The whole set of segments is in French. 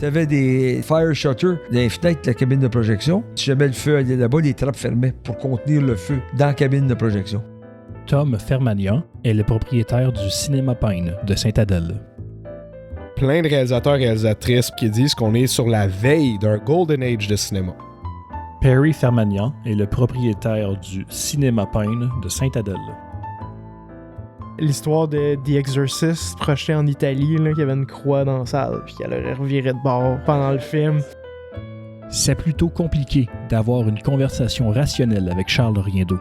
T'avais des fire shutters dans les fenêtres de la cabine de projection. Si jamais le feu allait là-bas, les trappes fermaient pour contenir le feu dans la cabine de projection. Tom Fermagnan est le propriétaire du Cinéma Pine de Sainte-Adèle. Plein de réalisateurs et réalisatrices qui disent qu'on est sur la veille d'un golden age de cinéma. Perry Fermagnan est le propriétaire du Cinéma Pine de Sainte-Adèle. L'histoire de The Exorcist projeté en Italie, là, qu'il y avait une croix dans la salle, puis qu'elle aurait reviré de bord pendant le film. C'est plutôt compliqué d'avoir une conversation rationnelle avec Charles Riendeau.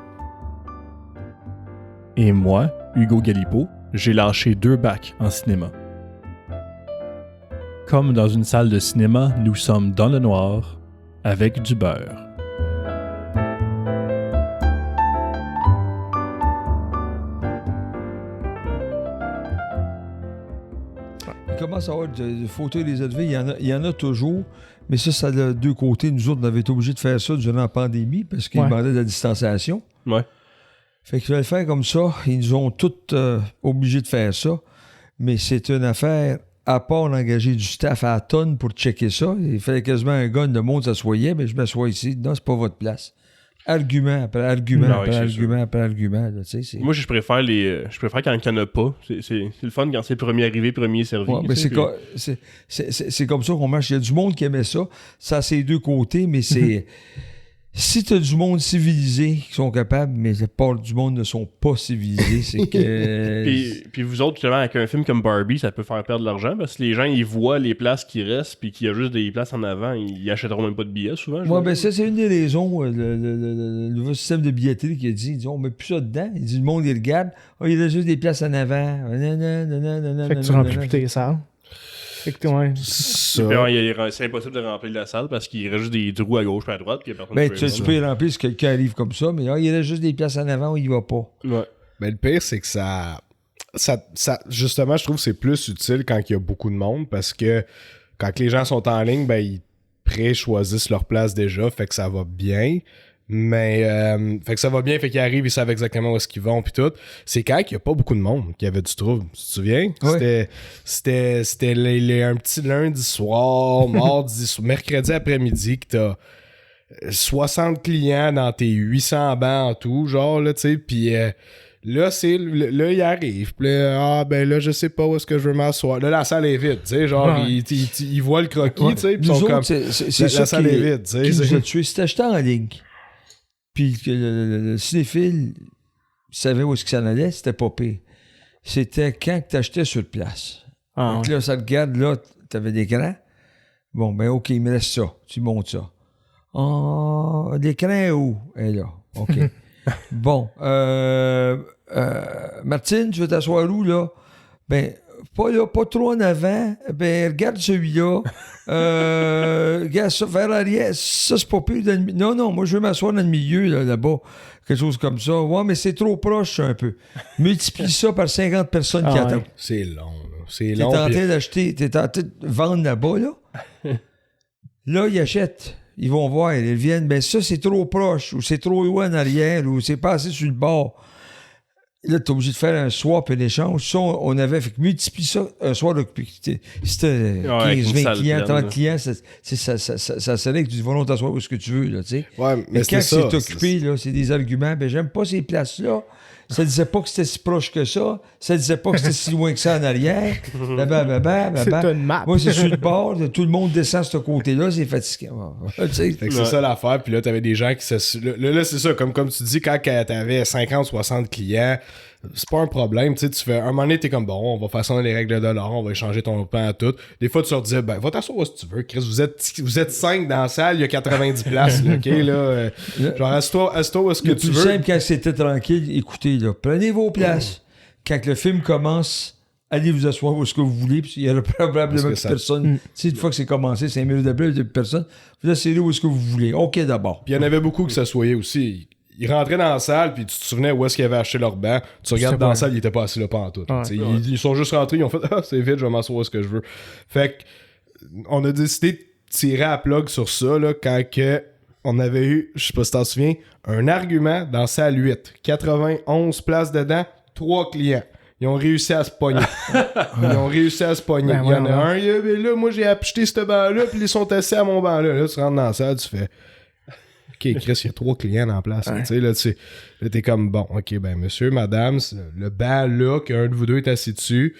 Et moi, Hugo Galipeau, j'ai lâché 2 bacs en cinéma. Comme dans une salle de cinéma, nous sommes dans le noir, avec du beurre. Il commence à avoir de fauteuils les élevés. Il y en a toujours, mais ça a 2 côtés. Nous autres, on avait été obligés de faire ça durant la pandémie parce qu'ils demandaient de la distanciation. Ouais. Fait qu'ils veulent le faire comme ça. Ils nous ont tous obligés de faire ça. Mais c'est une affaire, à part d'engager du staff à la tonne pour checker ça. Il fallait quasiment un gars, le monde s'assoyait, mais je m'assois ici. Non, c'est pas votre place. Argument après argument après argument après argument. Là, moi, je préfère quand il n'y en a pas. C'est le fun quand c'est premier arrivé, premier servi. Ouais, mais c'est comme ça qu'on marche. Il y a du monde qui aimait ça. Ça a ses 2 côtés, mais c'est... Si tu as du monde civilisé qui sont capables, mais la part du monde ne sont pas civilisés, c'est que... puis vous autres, justement, avec un film comme Barbie, ça peut faire perdre de l'argent parce que les gens, ils voient les places qui restent puis qu'il y a juste des places en avant, ils achèteront même pas de billets souvent. Oui, ben ça, c'est une des raisons. Le nouveau système de billetterie qui a dit, on met plus ça dedans. Il dit, le monde, il regarde. Oh, il y a juste des places en avant. Fait que tu remplis plus tes salles. Fait que, ouais. C'est impossible de remplir la salle parce qu'il reste juste des trous à gauche et à droite. Puis tu peux y remplir si quelqu'un arrive comme ça, mais il reste juste des places en avant où il va pas. Ouais. Mais le pire, c'est que ça justement, je trouve que c'est plus utile quand il y a beaucoup de monde parce que quand les gens sont en ligne, ben ils pré-choisissent leur place déjà, fait que ça va bien. Mais fait que ça va bien, fait qu'ils arrivent, ils savent exactement où est-ce qu'ils vont puis tout. C'est quand il n'y a pas beaucoup de monde qu'il y avait du trouble, tu te souviens? Oui. C'était un petit lundi soir, mardi, mercredi après-midi que t'as 60 clients dans tes 800 bancs en tout, genre là, tu sais, puis là, il arrive, puis là, là, je sais pas où est-ce que je veux m'asseoir. Là, la salle est vide, tu sais, genre, ils voient le croquis, tu sais, puis ils sont comme, c'est la salle est vide, tu sais. Qui nous a tués. C'était acheté en ligne. Puis le cinéphile savait où est-ce qu'il s'en allait, c'était pas pire. C'était quand tu achetais sur place. Donc là, ça te garde, là, t'avais l'écran. Bon, ben OK, il me reste ça. Tu montes ça. L'écran est où? Elle est là. OK. Bon. Martine, tu veux t'asseoir où, là? Ben, pas trop en avant. Ben, regarde celui-là. Regarde ça, vers l'arrière. Ça, c'est pas pire. Non, moi, je veux m'asseoir dans le milieu, là-bas. Quelque chose comme ça. Ouais, mais c'est trop proche, un peu. Multiplie ça par 50 personnes qui attendent. C'est long, là. C'est T'es long. en train d'acheter, t'es en train de vendre là-bas, là. Là, ils achètent. Ils vont voir, ils viennent. Ben, ça, c'est trop proche, ou c'est trop loin en arrière, ou c'est pas assez sur le bord. Là, t'es obligé de faire un swap et un échange. Ça, on avait fait que multiplie ça un soir occupé. C'était 15, 20 clients, 30 clients. Ça serait que tu dis, va t'asseoir où est-ce que tu veux, là, tu sais. Ouais, mais quand c'est occupé, là, c'est des arguments. Ben, j'aime pas ces places-là. Ça disait pas que c'était si proche que ça. Ça disait pas que c'était si loin que ça en arrière. C'est une map. Moi, c'est sur le bord. Tout le monde descend de ce côté-là. C'est fatigant. Fait que c'est ça l'affaire. Puis là, t'avais des gens qui Là, c'est ça. Comme tu dis, quand t'avais 50, 60 clients, c'est pas un problème. Tu fais... Un moment donné, t'es comme, bon, on va faire ça dans les règles de l'art. On va échanger ton pain à tout. Des fois, tu leur disais, ben, va t'asseoir si tu veux. Chris, vous êtes 5 dans la salle. Il y a 90 places. Là, OK, là. Genre, assieds-toi où est-ce que tu veux. Le plus simple, quand c'était tranquille, écoutez, là, prenez vos places. Quand le film commence, allez vous asseoir où est-ce que vous voulez, puis il y a probablement plus personne. Tu sais, une fois que c'est commencé, 5 minutes d'après, il n'y a plus personne. Vous asseyez où est-ce que vous voulez. OK, d'abord. Puis il y en avait beaucoup qui s'assoyaient aussi. Ils rentraient dans la salle, puis tu te souvenais où est-ce qu'ils avaient acheté leur banc. Tu regardes dans la salle, ils étaient pas assis là pantoute. Ils sont juste rentrés, ils ont fait « Ah, c'est vite, je vais m'asseoir où est-ce que je veux. » Fait qu'on a décidé de tirer à plug sur ça, là, quand on avait eu, je sais pas si t'en souviens, un argument dans salle 8. 91 places dedans, 3 clients. Ils ont réussi à se pogner. Ils ont réussi à se pogner. Ben, Il y en a ouais. un, là, moi, j'ai acheté ce banc-là, puis ils sont assis à mon banc-là. Là, tu rentres dans la salle, tu fais... OK, Chris, il y a 3 clients en place. Ouais. Tu sais, là, t'es comme, bon, OK, ben, monsieur, madame, le banc là, qu'un de vous deux est assis dessus,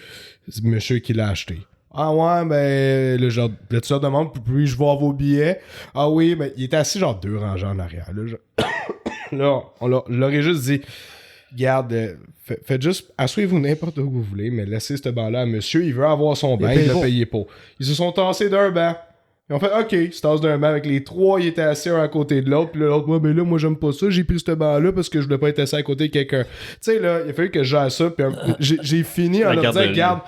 c'est monsieur qui l'a acheté. Ah ouais, ben, le tueur demande, puis je vois vos billets. Ah oui, ben, il était assis genre 2 rangées en arrière. Là, on l'aurait juste dit, garde, faites juste, asseyez-vous n'importe où vous voulez, mais laissez ce banc-là à monsieur, il veut avoir son banc, il l'a payé pour. Ils se sont tassés d'un banc. Ils ont fait, OK, ils se tassent d'un banc avec les 3, ils étaient assis un à côté de l'autre, puis l'autre, moi j'aime pas ça, j'ai pris ce banc-là parce que je voulais pas être assis à côté de quelqu'un. Tu sais, là, il a fallu que je gère ça, puis j'ai fini en La leur disant, garderie. garde,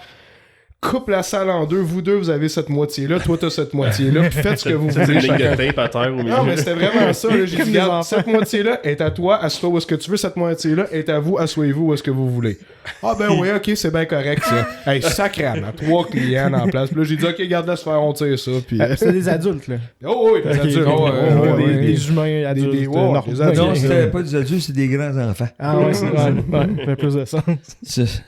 coupe la salle en deux, vous deux, vous avez cette moitié-là, toi, t'as cette moitié-là, puis faites ce que vous C'est voulez une ligne chacun. de tape à terre au milieu. Non, mais c'était vraiment ça. Là. J'ai Comme dit, des regarde, enfants. cette moitié-là est à toi, assois où est-ce que tu veux. Cette moitié-là est à vous, asseyez-vous où est-ce que vous voulez. Ah ben oui, ok, c'est bien correct ça. Hey, sacrément, 3 clients en place. Puis là, j'ai dit, ok, garde-la se faire hontir ça. Puis, C'était des adultes, là. oh oui, des Ok, adultes. ok, ouais, des humains adultes. des normaux. adultes. Non, Ok. c'était pas des adultes, c'est des grands-enfants. Ah ouais, c'est vrai. Ouais, ça fait plus de sens. C'est-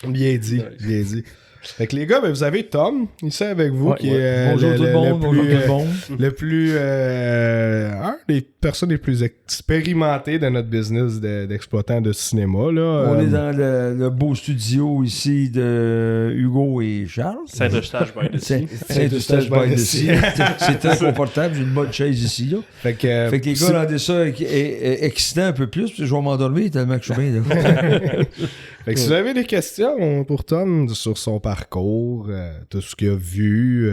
Bien dit, bien dit. Fait que les gars, ben, vous avez Tom, ici avec vous, Ouais, qui est Bonjour tout le monde, bonjour tout le monde. le plus un des personnes les plus expérimentées de notre business d'exploitant de cinéma. Là. On est dans le beau studio ici de Hugo et Charles. Saint-Eustache by the Sea. Saint-Eustache by the Sea. C'est très confortable, j'ai une bonne chaise ici. Là. Fait que, Fait que les gars rendaient ça excitant un peu plus, puis je vais m'endormir tellement que je suis bien. Là. Fait que si vous avez des questions pour Tom sur son parcours, tout ce qu'il a vu,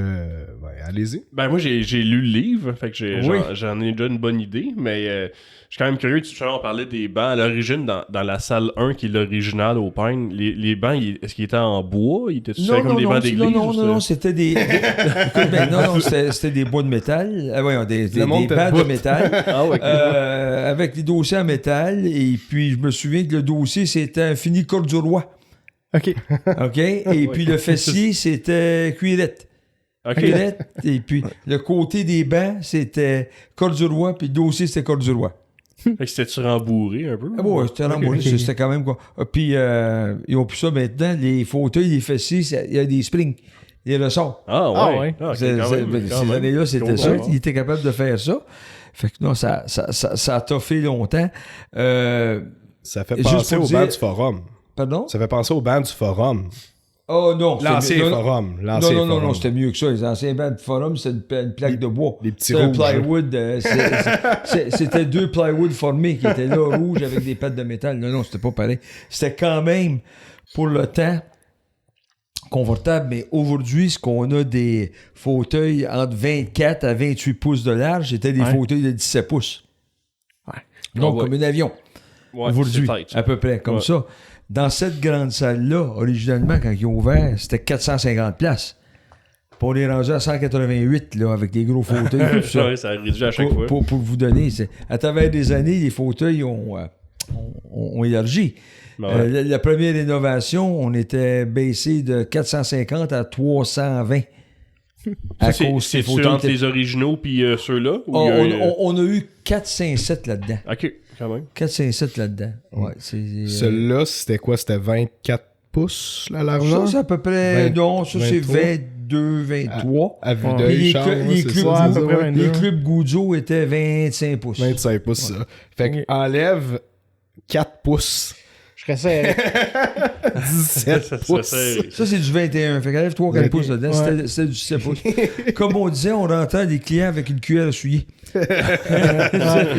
ben, allez-y. Ben moi j'ai lu le livre, fait que Oui. j'en ai déjà une bonne idée, mais je suis quand même curieux, tu sais, on parlait des bancs à l'origine dans la salle 1 qui est l'original au Pine, les bancs, est-ce qu'ils étaient en bois? Ils étaient comme des bancs d'église? non, c'était des... Écoute, ben, non, c'était des bois de métal. Voyons, des monde était bancs debout. de métal. Ah ouais. Avec des dossiers en métal. Et puis, je me souviens que le dossier, c'était un fini corduroy. OK. OK? Et puis, le fessier, c'était cuirette. Ok. Cuirette. Et puis, le côté des bancs, c'était corduroy. Puis, le dossier, c'était corduroy. Fait que c'était-tu rembourré un peu? Ah bon, c'était rembourré, c'était quand même quoi. Puis, ils ont plus ça maintenant. Les fauteuils, les fessiers, il y a des springs. Il y a le son. Ah ouais. Ah ouais. Ah, ok, Ces quand même. années-là, c'était Cool, ça. ouais. Il était capable de faire ça. Fait que non, ça a toffé longtemps. Ça fait Juste penser pour au dire- banc du forum. Pardon? Ça fait penser au banc du forum. Oh non. c'était L'ancien mieux. forum. Non, L'ancien non, forum. c'était mieux que ça. Les anciens bancs de forum, c'était une plaque de bois. les petits C'était un rouges, plywood. C'était 2 plywood formés qui étaient là, rouges, avec des pattes de métal. Non, c'était pas pareil. C'était quand même, pour le temps, confortable. Mais aujourd'hui, ce qu'on a des fauteuils entre 24 à 28 pouces de large, c'était des Ouais. fauteuils de 17 pouces. Ouais. Donc, Ah ouais. comme un avion. Ouais, Aujourd'hui, c'est tight, ça. à peu près, comme Ouais. ça. Dans cette grande salle-là, originalement, quand ils ont ouvert, c'était 450 places. Puis on est rendu à 188, là, avec des gros fauteuils. tout ça. Ouais, ça a réduit à chaque fois. Pour vous donner, à travers des années, les fauteuils ont élargi. Ben ouais. La première rénovation, on était baissé de 450 à 320. À C'est- cause des C'est-tu fauteuils. entre les originaux puis ceux-là? Ou Oh, il y a- on a eu 457 là-dedans. Ok, quand même. 457 là-dedans. Ouais, c'est, Celui-là, c'était quoi? C'était 24 pouces, la ça, largeur? c'est à peu près. 20, non, ça, c'est 23. 22, 23. À vue Ouais. Puis d'œil, les, Charles, les c'est clubs, ça? Ouais, à peu près 22. les clubs Goudzo étaient 25 pouces. 25 pouces, ça. Fait que Ok. enlève 4 pouces. Je serais serré. 17 Ça pouces. serait- Ça, c'est du 21. Fait qu'enlève 3-4 21. pouces dedans. Ouais. C'était du 17 pouces. Comme on disait, on rentrait des clients avec une cuillère à souiller.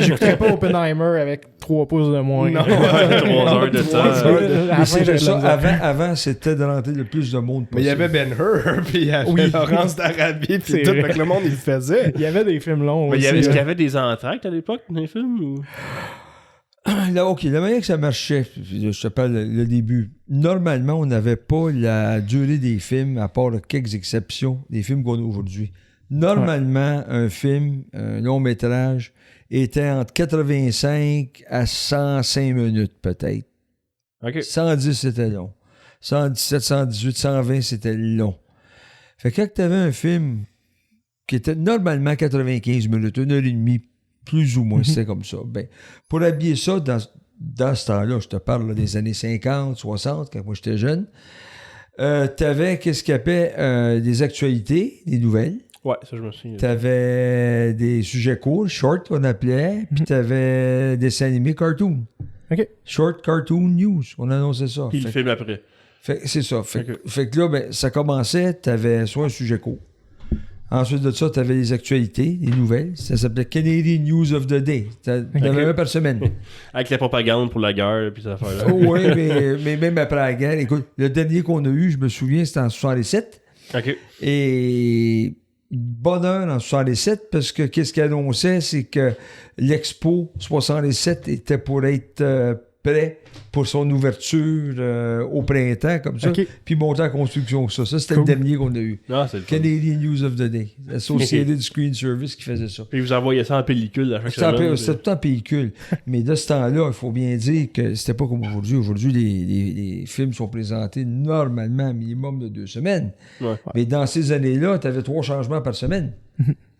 J'écouterais pas Oppenheimer avec 3 pouces de moins. Non. 3 heures de 3 temps. heures. À la Mais fin, c'était j'avais de la ça. misère. Avant, c'était de rentrer le plus de monde Mais il y possible. avait Ben-Hur, puis il y avait Oui. Laurence d'Arabie, puis C'est tout. vrai. Fait que le monde, il le faisait. Il y avait des films longs Mais aussi. est-ce qu'il y là. avait des entractes à l'époque dans les films? Ou... Là, OK, la manière que ça marchait, je te parle le début. Normalement, on n'avait pas la durée des films, à part quelques exceptions, des films qu'on a aujourd'hui. Normalement, un film, un long métrage, était entre 85 à 105 minutes, peut-être. Ok. 110, c'était long. 117, 118, 120, c'était long. Fait que quand tu avais un film qui était normalement 95 minutes, 1 heure et demie, plus ou moins, c'était comme ça. Ben, pour habiller ça dans ce temps-là, je te parle là, des années 50, 60, quand moi j'étais jeune, t'avais qu'est-ce qu'il appelait des actualités, des nouvelles. Ouais, ça, je me souviens. T'avais des sujets courts, short qu'on appelait, puis t'avais des dessins animés cartoon. OK. Short cartoon news, on annonçait ça. Puis le film après. C'est ça. Fait Ok. que là, ben, ça commençait, t'avais soit un sujet court. Ensuite de ça, t'avais les actualités, les nouvelles. Ça s'appelait Canadian News of the Day. T'avais un par semaine. Avec la propagande pour la guerre, puis cette affaire-là. Oui, mais même après la guerre, écoute, le dernier qu'on a eu, je me souviens, c'était en 67. OK. Et bonheur en 67, parce que qu'est-ce qu'il annonçait, c'est que l'Expo 67 était pour être prêt pour son ouverture au printemps, comme ça, OK. puis monter en construction. Ça, c'était Cool. le dernier qu'on a eu. Non, c'est le fun. Canadian News of the Day. Associated Screen Service qui faisait ça. Puis vous envoyez ça en pellicule à chaque semaine. C'était tout en pellicule. Mais de ce temps-là, il faut bien dire que c'était pas comme aujourd'hui. Aujourd'hui, les films sont présentés normalement minimum de 2 semaines. Ouais. Mais dans ces années-là, tu avais 3 changements par semaine.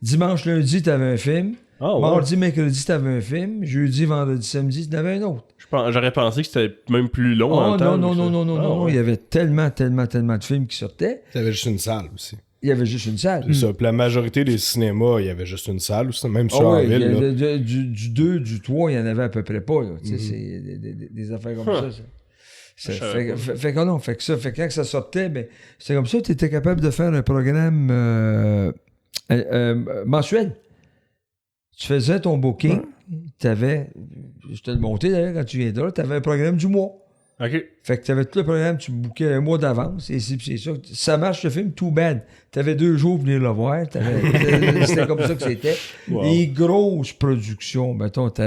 Dimanche, lundi, tu avais un film. Ah, ouais. Mardi, mercredi, tu avais un film. Jeudi, vendredi, samedi, tu en avais un autre. J'aurais pensé que c'était même plus long en Oh, temps. non. Ouais. Il y avait tellement de films qui sortaient. T'avais juste une salle aussi. Il y avait juste une salle. C'est ça. Puis la majorité des cinémas, il y avait juste une salle aussi. Même sur Ah en ouais, ville. Là. du 2, du 3, il y en avait à peu près pas. Là. Tu sais, c'est des affaires comme ça. Je savais pas. Fait que non, fait que quand ça sortait, ben, c'est comme ça que tu étais capable de faire un programme mensuel. Tu faisais ton booking, t'avais, je te le montais d'ailleurs quand tu viendras, t'avais un programme du mois. OK. Fait que t'avais tout le programme, tu bookais un mois d'avance, et c'est ça. Ça marche le film, too bad. T'avais 2 jours pour venir le voir, c'était comme ça que c'était. Wow. Les grosses productions, mettons, tu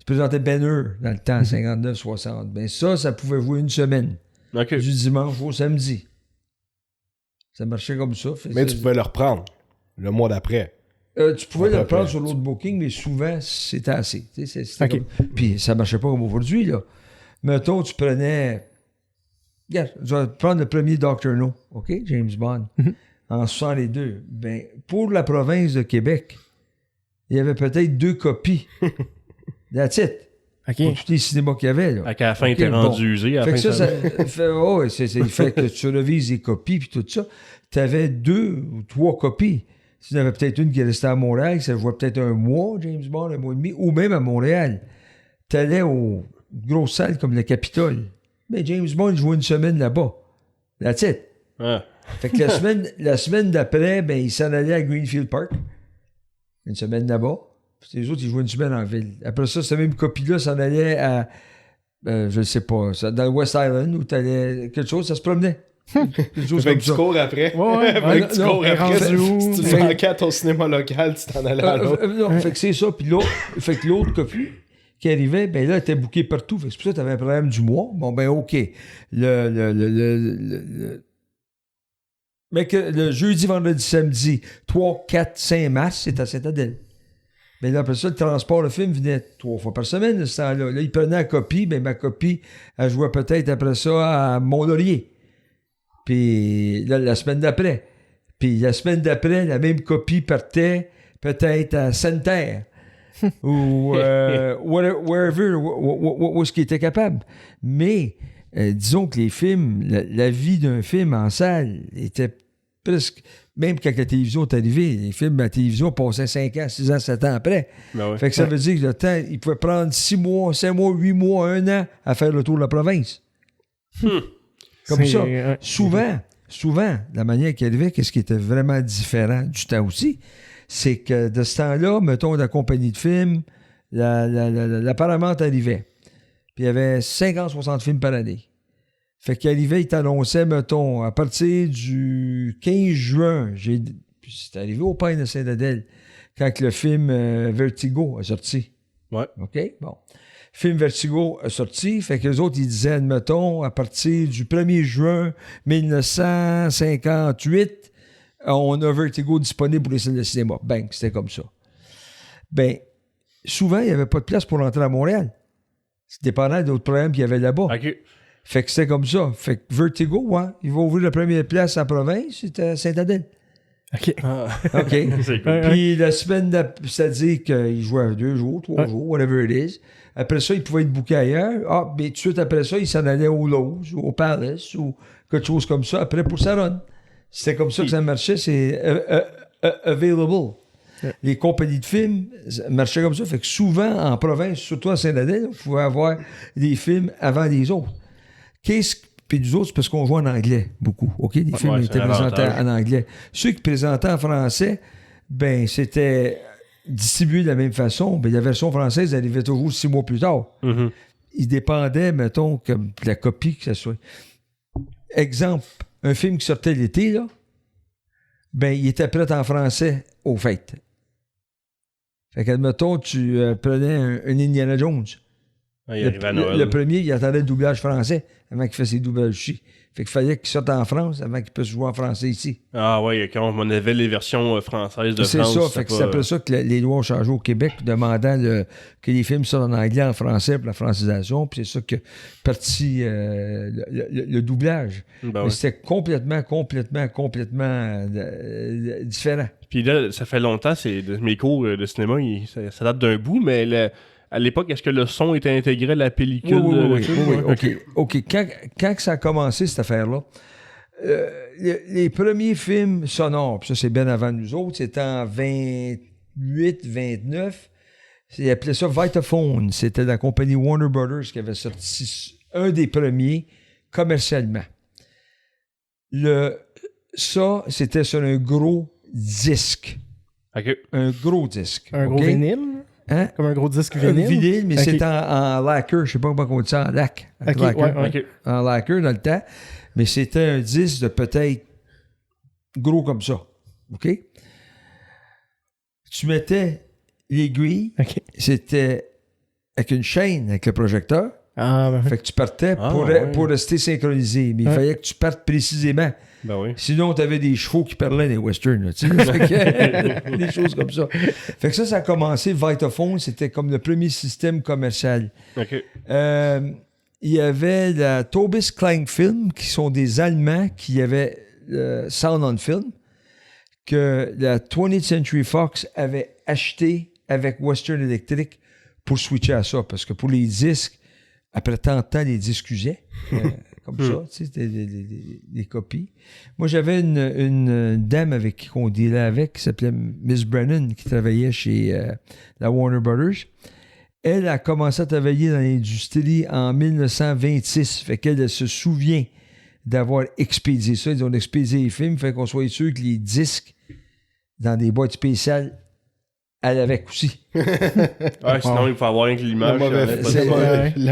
présentais Ben-Hur dans le temps, 59-60. Ben ça pouvait jouer une semaine, OK. du dimanche au samedi. Ça marchait comme ça. Mais tu pouvais le reprendre le mois d'après. Tu pouvais le Après, prendre sur l'autre booking, mais souvent, c'était assez. C'était OK. Puis ça marchait pas comme aujourd'hui, là. Mettons, tu prenais... Regarde, je vais prendre le premier Dr. No, OK? James Bond, en 62. Ben, pour la province de Québec, il y avait peut-être 2 copies. That's it. OK. Pour tous les cinémas qu'il y avait, là. À la fin, OK, t'es bon. rendu usé. À Fait la que fin ça, de ça fait, oh, il fait que tu revises les copies puis tout ça. Tu avais 2 ou 3 copies. Tu en avais peut-être une qui restait à Montréal, ça jouait peut-être un mois, James Bond, un mois et demi, ou même à Montréal. Tu allais aux grosses salles comme le Capitole. Mais James Bond, il jouait une semaine là-bas. That's it. Ah. Fait que la semaine d'après, ben, il s'en allait à Greenfield Park. Une semaine là-bas. Puis les autres, ils jouaient une semaine en ville. Après ça, cette même copie-là s'en allait à, je ne sais pas, dans le West Island, où t'allais quelque chose, ça se promenait. Quelque chose Fait comme que tu ça. cours après. Ouais. Fait que tu non, cours non, après. rendu où? Si tu Fait- manquais à ton cinéma local, tu t'en allais à l'autre. Non, fait que c'est ça. Puis l'autre, fait que l'autre copie qui arrivait, ben là, elle était bookée partout. Fait que c'est pour ça que tu avais un problème du mois. Bon, ben, OK. Mais que le jeudi, vendredi, samedi, 3, 4, 5 mars, c'est à Saint-Adèle. Mais là, après ça, le transport, le film venait 3 fois par semaine, de ce temps-là. Là, il prenait la copie, ben ma copie, elle jouait peut-être après ça à Mont-Laurier. Puis là, la semaine d'après. Puis la semaine d'après, la même copie partait peut-être à Sainte-Terre. Ou wherever, où est-ce qu'il était capable. Mais disons que les films, la vie d'un film en salle était presque... Même quand la télévision est arrivée, les films à la télévision passaient 5 ans, 6 ans, 7 ans après. Ben ouais. Fait que ça veut dire que le temps, il pouvait prendre 6 mois, 5 mois, 8 mois, 1 an à faire le tour de la province. Comme ça. Souvent, la manière qu'il arrivait, qu'est-ce qui était vraiment différent du temps aussi, c'est que de ce temps-là, mettons, la compagnie de films, la Paramount arrivait. Puis il y avait 50-60 films par année. Fait qu'il arrivait, il t'annonçait, mettons, à partir du 15 juin, c'est arrivé au Pine de Saint-Adèle, quand le film Vertigo a sorti. Ouais. OK? Bon. Film Vertigo a sorti, fait que les autres, ils disaient, admettons, à partir du 1er juin 1958, on a Vertigo disponible pour les salles de cinéma. Bang, c'était comme ça. Ben, souvent, il n'y avait pas de place pour rentrer à Montréal. C'est dépendant d'autres problèmes qu'il y avait là-bas. OK. Fait que c'était comme ça. Fait que Vertigo, ouais, il va ouvrir la première place en province, c'était à Saint-Adèle. OK. OK. C'est cool. Puis la semaine d'après, c'est-à-dire qu'il jouait 2 jours, 3 jours, whatever it is. Après ça, il pouvait être booké ailleurs. Ah, mais tout de suite après ça, il s'en allait au Lowe's ou au Palace ou quelque chose comme ça, après pour sa run. C'était comme ça que ça marchait, c'est available. Les compagnies de films marchaient comme ça. Fait que souvent, en province, surtout à Saint-Adèle, on pouvait avoir des films avant les autres. Puis nous autres, c'est parce qu'on joue en anglais beaucoup. OK? Les films étaient présentés en anglais. Ceux qui présentaient en français, ben c'était distribué de la même façon. Ben, la version française arrivait toujours 6 mois plus tard. Mhm. Il dépendait, mettons, comme de la copie que ça soit. Exemple, un film qui sortait l'été, là, ben, il était prêt en français aux fêtes. Fait qu'admettons, tu prenais un Indiana Jones. Ah, il arrivait à Noël. Le premier, il attendait le doublage français avant qu'il fasse ses doublages ici. Fait qu'il fallait qu'il sorte en France avant qu'il puisse jouer en français ici. Ah ouais, quand on avait les versions françaises de C'est France. ça, fait que c'est après ça que les lois ont changé au Québec, demandant que les films sortent en anglais, en français pour la francisation, puis c'est ça que parti le doublage. Ben Mais ouais. c'était complètement différent. Puis là, ça fait longtemps, mes cours de cinéma, ça date d'un bout, mais à l'époque, est-ce que le son était intégré à la pellicule? Oui. OK. Quand ça a commencé, cette affaire-là, les premiers films sonores, puis ça, c'est bien avant nous autres, c'était en 28, 29. Ils appelaient ça Vitaphone. C'était la compagnie Warner Brothers qui avait sorti un des premiers commercialement. Ça, c'était sur un gros disque. OK. Un gros disque. Un gros OK? vinyle? Hein? Comme un gros disque Un vinyle? vinyle, mais Ok. c'est en lacquer. Je sais pas comment on dit ça, en lac. Ok, Lacquer. ouais. OK. En lacquer dans le temps. Mais c'était un disque de peut-être gros comme ça. OK? Tu mettais l'aiguille, OK. c'était avec une chaîne avec le projecteur. Ah, ben, Fait que tu partais Ah, pour, ouais. pour rester synchronisé. Mais il Ouais. fallait que tu partes précisément. Ben oui. Sinon, tu avais des chevaux qui parlaient des westerns. Là, tu sais. Fait que, des choses comme ça. Fait que ça a commencé. Vitaphone, c'était comme le premier système commercial. OK. Il y avait la Tobis Klein Film, qui sont des Allemands qui avaient Sound on Film, que la 20th Century Fox avait acheté avec Western Electric pour switcher à ça. Parce que pour les disques, après tant de temps, les disques usaient. Comme ça, tu sais, c'était des copies. Moi, j'avais une dame avec qui on dealait avec, qui s'appelait Miss Brennan, qui travaillait chez la Warner Brothers. Elle a commencé à travailler dans l'industrie en 1926. Fait qu'elle se souvient d'avoir expédié ça. Ils ont expédié les films. Fait qu'on soit sûr que les disques dans des boîtes spéciales allaient avec aussi. Ouais, sinon, il faut avoir rien que Le l'image. le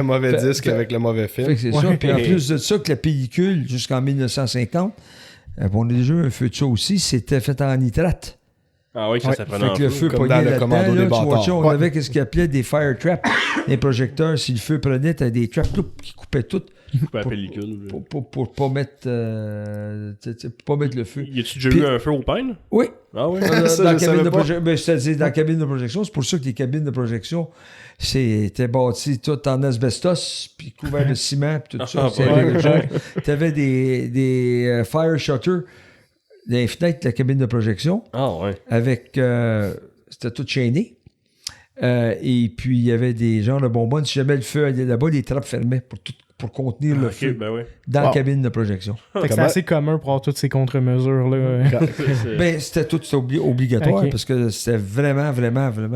mauvais Fait- disque fait- avec le mauvais Fait film. que c'est ça. Puis en plus de ça, que la pellicule, jusqu'en 1950, on a déjà eu un feu de ça aussi, c'était fait en nitrate. Ah oui, ça Fait prenait en que le feu. feu comme pognait dans le là-dedans, commando là, des tu vois, bâtards. on avait ce qu'ils appelait des fire traps, des projecteurs. Si le feu prenait, t'avais des traps qui coupaient tout Couper la pellicule. pour pas mettre pas mettre le feu. Y a-tu déjà Puis- eu un feu au pine? Oui, Ah oui. dans Ça, la je cabine savais de pas. projection. Ben, c'est-à-dire dans la cabine de projection. C'est pour ça que les cabines de projection, c'était bâti tout en asbestos, puis couvert de ciment, puis tout ça. Ah, C'est ouais. quelque chose. T'avais des fire shutters dans les fenêtres de la cabine de projection Ah ouais. avec... c'était tout chaîné. Et puis, il y avait des genres de bonbonnes. Si jamais le feu allait là-bas, les trappes fermaient pour contenir le Ok, feu ben oui. dans la Wow. cabine de projection. fait que c'est Comment- assez commun pour avoir toutes ces contre-mesures-là. Ben, c'était tout obligatoire Ok. parce que c'était vraiment,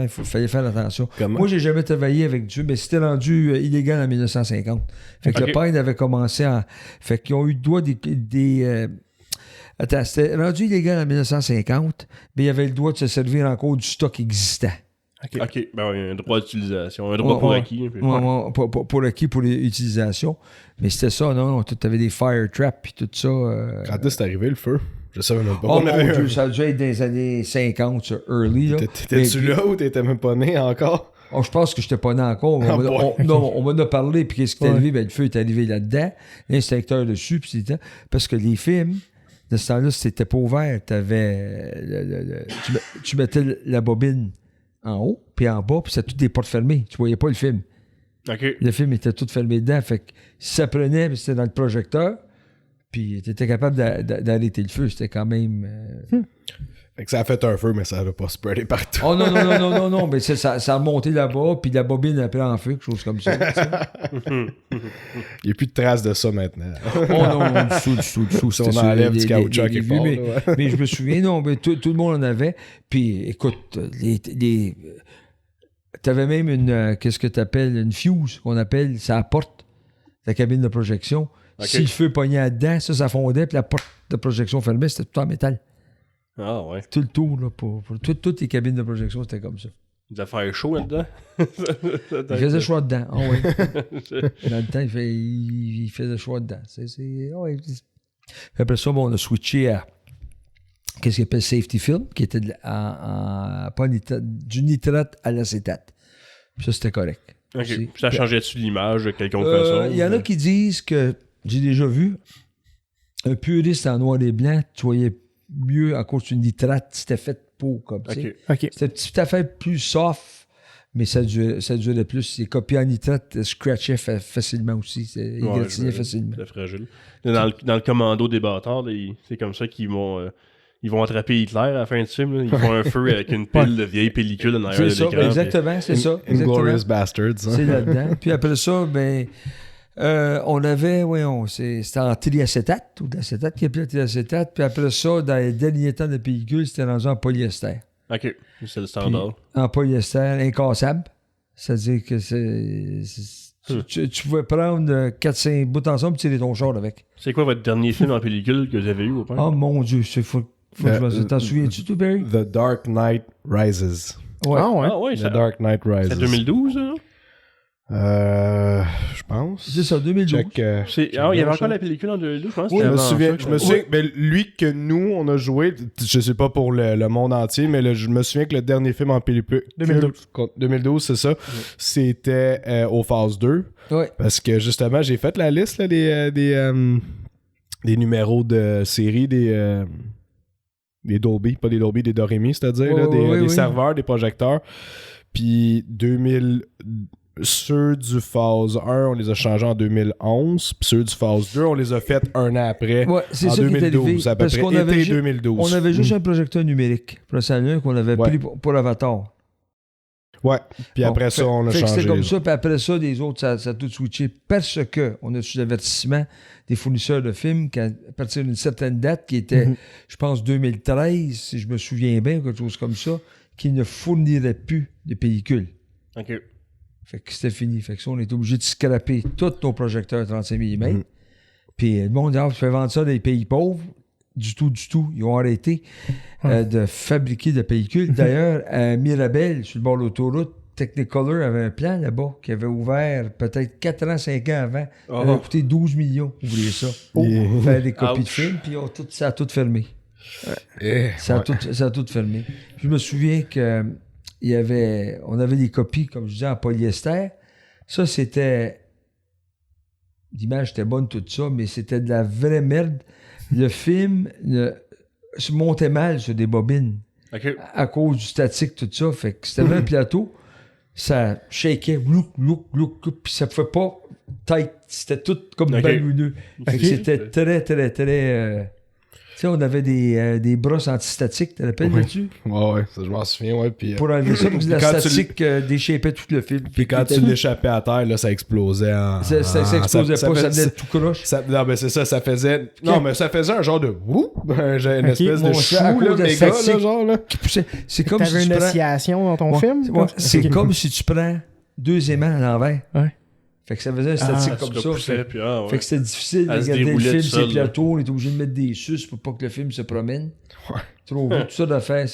il fallait faire attention. Comment? Moi, j'ai jamais travaillé avec Dieu, mais c'était rendu illégal en 1950. Fait que Ok. le Pine avait commencé à... Fait qu'ils ont eu le droit Attends, c'était rendu illégal en 1950, mais il avait le droit de se servir encore du stock existant. Ok, ben oui, un droit d'utilisation. Un droit Ouais, pour ouais. acquis. Puis- Ouais, pour acquis, pour l'utilisation. Mais c'était ça, non? Tu avais des fire traps puis tout ça. Quand est-ce arrivé le feu? Je savais même pas. Oh On mon avait Dieu, un- ça a dû être dans les années 50, ça, early. Là. T'étais-tu Mais- là ou t'étais même pas né encore? Oh, je pense que je n'étais pas né encore. Mais Ah, on m'en a parlé, puis qu'est-ce qui est Ouais. arrivé? Ben, le feu est arrivé là-dedans, l'instincteur dessus, puis c'était... Parce que les films, de ce temps-là, c'était pas ouvert. T'avais tu mettais la bobine en haut, puis en bas, puis c'était toutes des portes fermées. Tu voyais pas le film. Ok. Le film était tout fermé dedans. Fait que si ça prenait, puis c'était dans le projecteur, puis tu étais capable d'arrêter le feu. C'était quand même... Fait que ça a fait un feu, mais ça n'a pas spreadé partout. Oh non, mais ça a remonté là-bas, puis la bobine a pris en feu, quelque chose comme ça. Il n'y a plus de traces de ça maintenant. Oh non, du tout. Si on enlève du caoutchouc quelque part. Mais, là, ouais. mais je me souviens, non, mais tout le monde en avait. Puis, écoute, t'avais même une, qu'est-ce que t'appelles, une fuse, qu'on appelle, ça apporte la cabine de projection. Ok. Si le feu pognait là-dedans, ça fondait, puis la porte de projection fermée, c'était tout en métal. Ah ouais. Tout le tour, là, pour toutes les cabines de projection, c'était comme ça. Il devait faire chaud là-dedans. Il faisait chaud dedans. Ah oui. Dans le temps, il faisait chaud dedans. Après ça, bon, on a switché à qu'est-ce qu'on appelle safety film, qui était du nitrate à l'acétate. Puis ça, c'était correct. Ok. Aussi. Puis ça changeait-tu l'image de quelconque façon? Il y en a qui disent que, j'ai déjà vu, un puriste en noir et blanc, tu voyais mieux à cause du nitrate, c'était fait pour comme ça. Ok. OK. C'était une petite affaire plus soft, mais ça durait plus. Les copies en nitrate scratchaient facilement aussi. Ils gratinaient facilement. C'était fragile. Dans le commando des bâtards, là, c'est comme ça qu'ils vont... ils vont attraper Hitler à la fin du film. Là. Ils font un feu avec une pile de vieilles pellicules en arrière de C'est ça, l'écran. exactement, c'est ça. Exactement. Inglorious Bastards. Hein? C'est là-dedans. Puis après ça, ben, on avait, c'était en triacétate, ou de l'acétate qui appelait triacétate. Puis après ça, dans les derniers temps de pellicule, c'était rendu en polyester. Ok, c'est le standard. Puis, en polyester incassable. C'est-à-dire que tu pouvais prendre 4-5 bouts ensemble et tirer ton char avec. C'est quoi votre dernier film en pellicule que vous avez eu au point? Oh mon Dieu, faut que je me... T'en souviens-tu, tout, Barry? The Dark Knight Rises. Ouais. Ah ouais. Ah ouais, The Dark Knight Rises. c'est 2012, hein? Je pense. C'est ça, 2012. Check, Il y avait encore la pellicule en 2012, je pense. Oui, c'était je me avant souviens, ça, je me quoi. souviens ben, lui que nous, on a joué, je sais pas pour le monde entier, mais je me souviens que le dernier film en pellicule... 2012, c'est ça. C'était au Phase 2. Ouais. Parce que justement, j'ai fait la liste là, des numéros de série des Dolby, pas des Dolby, des Doremi, c'est-à-dire là, des serveurs, des projecteurs. Puis ceux du Phase 1, on les a changés en 2011. Puis ceux du Phase 2, on les a faits un an après. Ouais, c'est en ça qui est 2012, arrivé. à peu Parce près. qu'on avait Été 2012. On avait juste un projecteur numérique pour le Salut qu'on avait Ouais. pris pour Avatar. Ouais. Puis Bon, après ça, on a fait que changé. c'était comme ça, puis après ça, les autres, ça a tout switché parce que on a reçu l'avertissement des fournisseurs de films qu'à partir d'une certaine date, qui était, je pense, 2013, si je me souviens bien, quelque chose comme ça, qu'ils ne fourniraient plus de pellicules. Ok. Fait que c'était fini. Fait que ça, on était obligé de scraper tous nos projecteurs 35 mm. Puis le monde dit, tu fais vendre ça dans les pays pauvres. Du tout. Ils ont arrêté de fabriquer de pellicules. D'ailleurs, à Mirabel, sur le bord de l'autoroute, Technicolor avait un plan là-bas qui avait ouvert peut-être 4 ans, 5 ans avant. Ça avait coûté 12 millions, oubliez ça. Pour faire des copies de films, puis ça a tout fermé. Ça a tout fermé. Je me souviens que on avait des copies, comme je disais, en polyester. Ça, c'était... L'image était bonne, tout ça, mais c'était de la vraie merde. Le film se montait mal sur des bobines à cause du statique, tout ça. Fait que c'était un plateau, ça shakeait, puis ça ne fait pas tight. C'était tout comme ballonneux. Fait que c'était très, très, très... tu sais, on avait des brosses antistatiques, tu te rappelles là-dessus? Ouais, ça, je m'en souviens, ouais. Puis, pour enlever ça, parce que la statique déchapait tout le film. Puis quand tu l'échappais à terre, là, ça explosait en... Ça explosait pas, ça venait tout croche. Non, mais c'est ça, ça faisait... Non, mais ça faisait un genre de... Une espèce de chou, à cause là, de méga, statique là, genre, là. qui poussait. C'est comme T'avais si une tu prends... oscillation dans ton film? Ouais, c'est comme si tu prends 2 aimants à l'envers. Ouais. Fait que ça faisait un statique comme ça. Fait que c'était difficile de Elle se regarder le déroulait film, tout ces seul, plateaux, on était obligé de mettre des suces pour pas que le film se promène. Trop vite, tout ça d'affaires.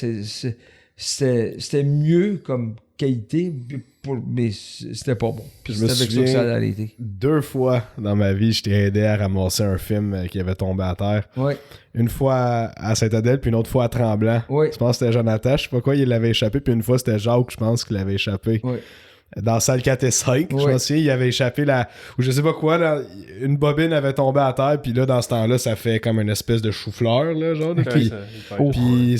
C'était mieux comme qualité, mais c'était pas bon. Puis Je me c'était avec ça que ça souviens, allait arrêter. 2 fois dans ma vie, je t'ai aidé à ramasser un film qui avait tombé à terre. Ouais. Une fois à Saint-Adèle, puis une autre fois à Tremblant. Ouais. Je pense que c'était Jonathan, je sais pas quoi, il l'avait échappé, puis une fois c'était Jacques, je pense, qui l'avait échappé. Ouais. Dans salle 4 et 5, je me souviens, il avait échappé ou je sais pas quoi, une bobine avait tombé à terre, puis là, dans ce temps-là, ça fait comme une espèce de chou-fleur, là, genre. Puis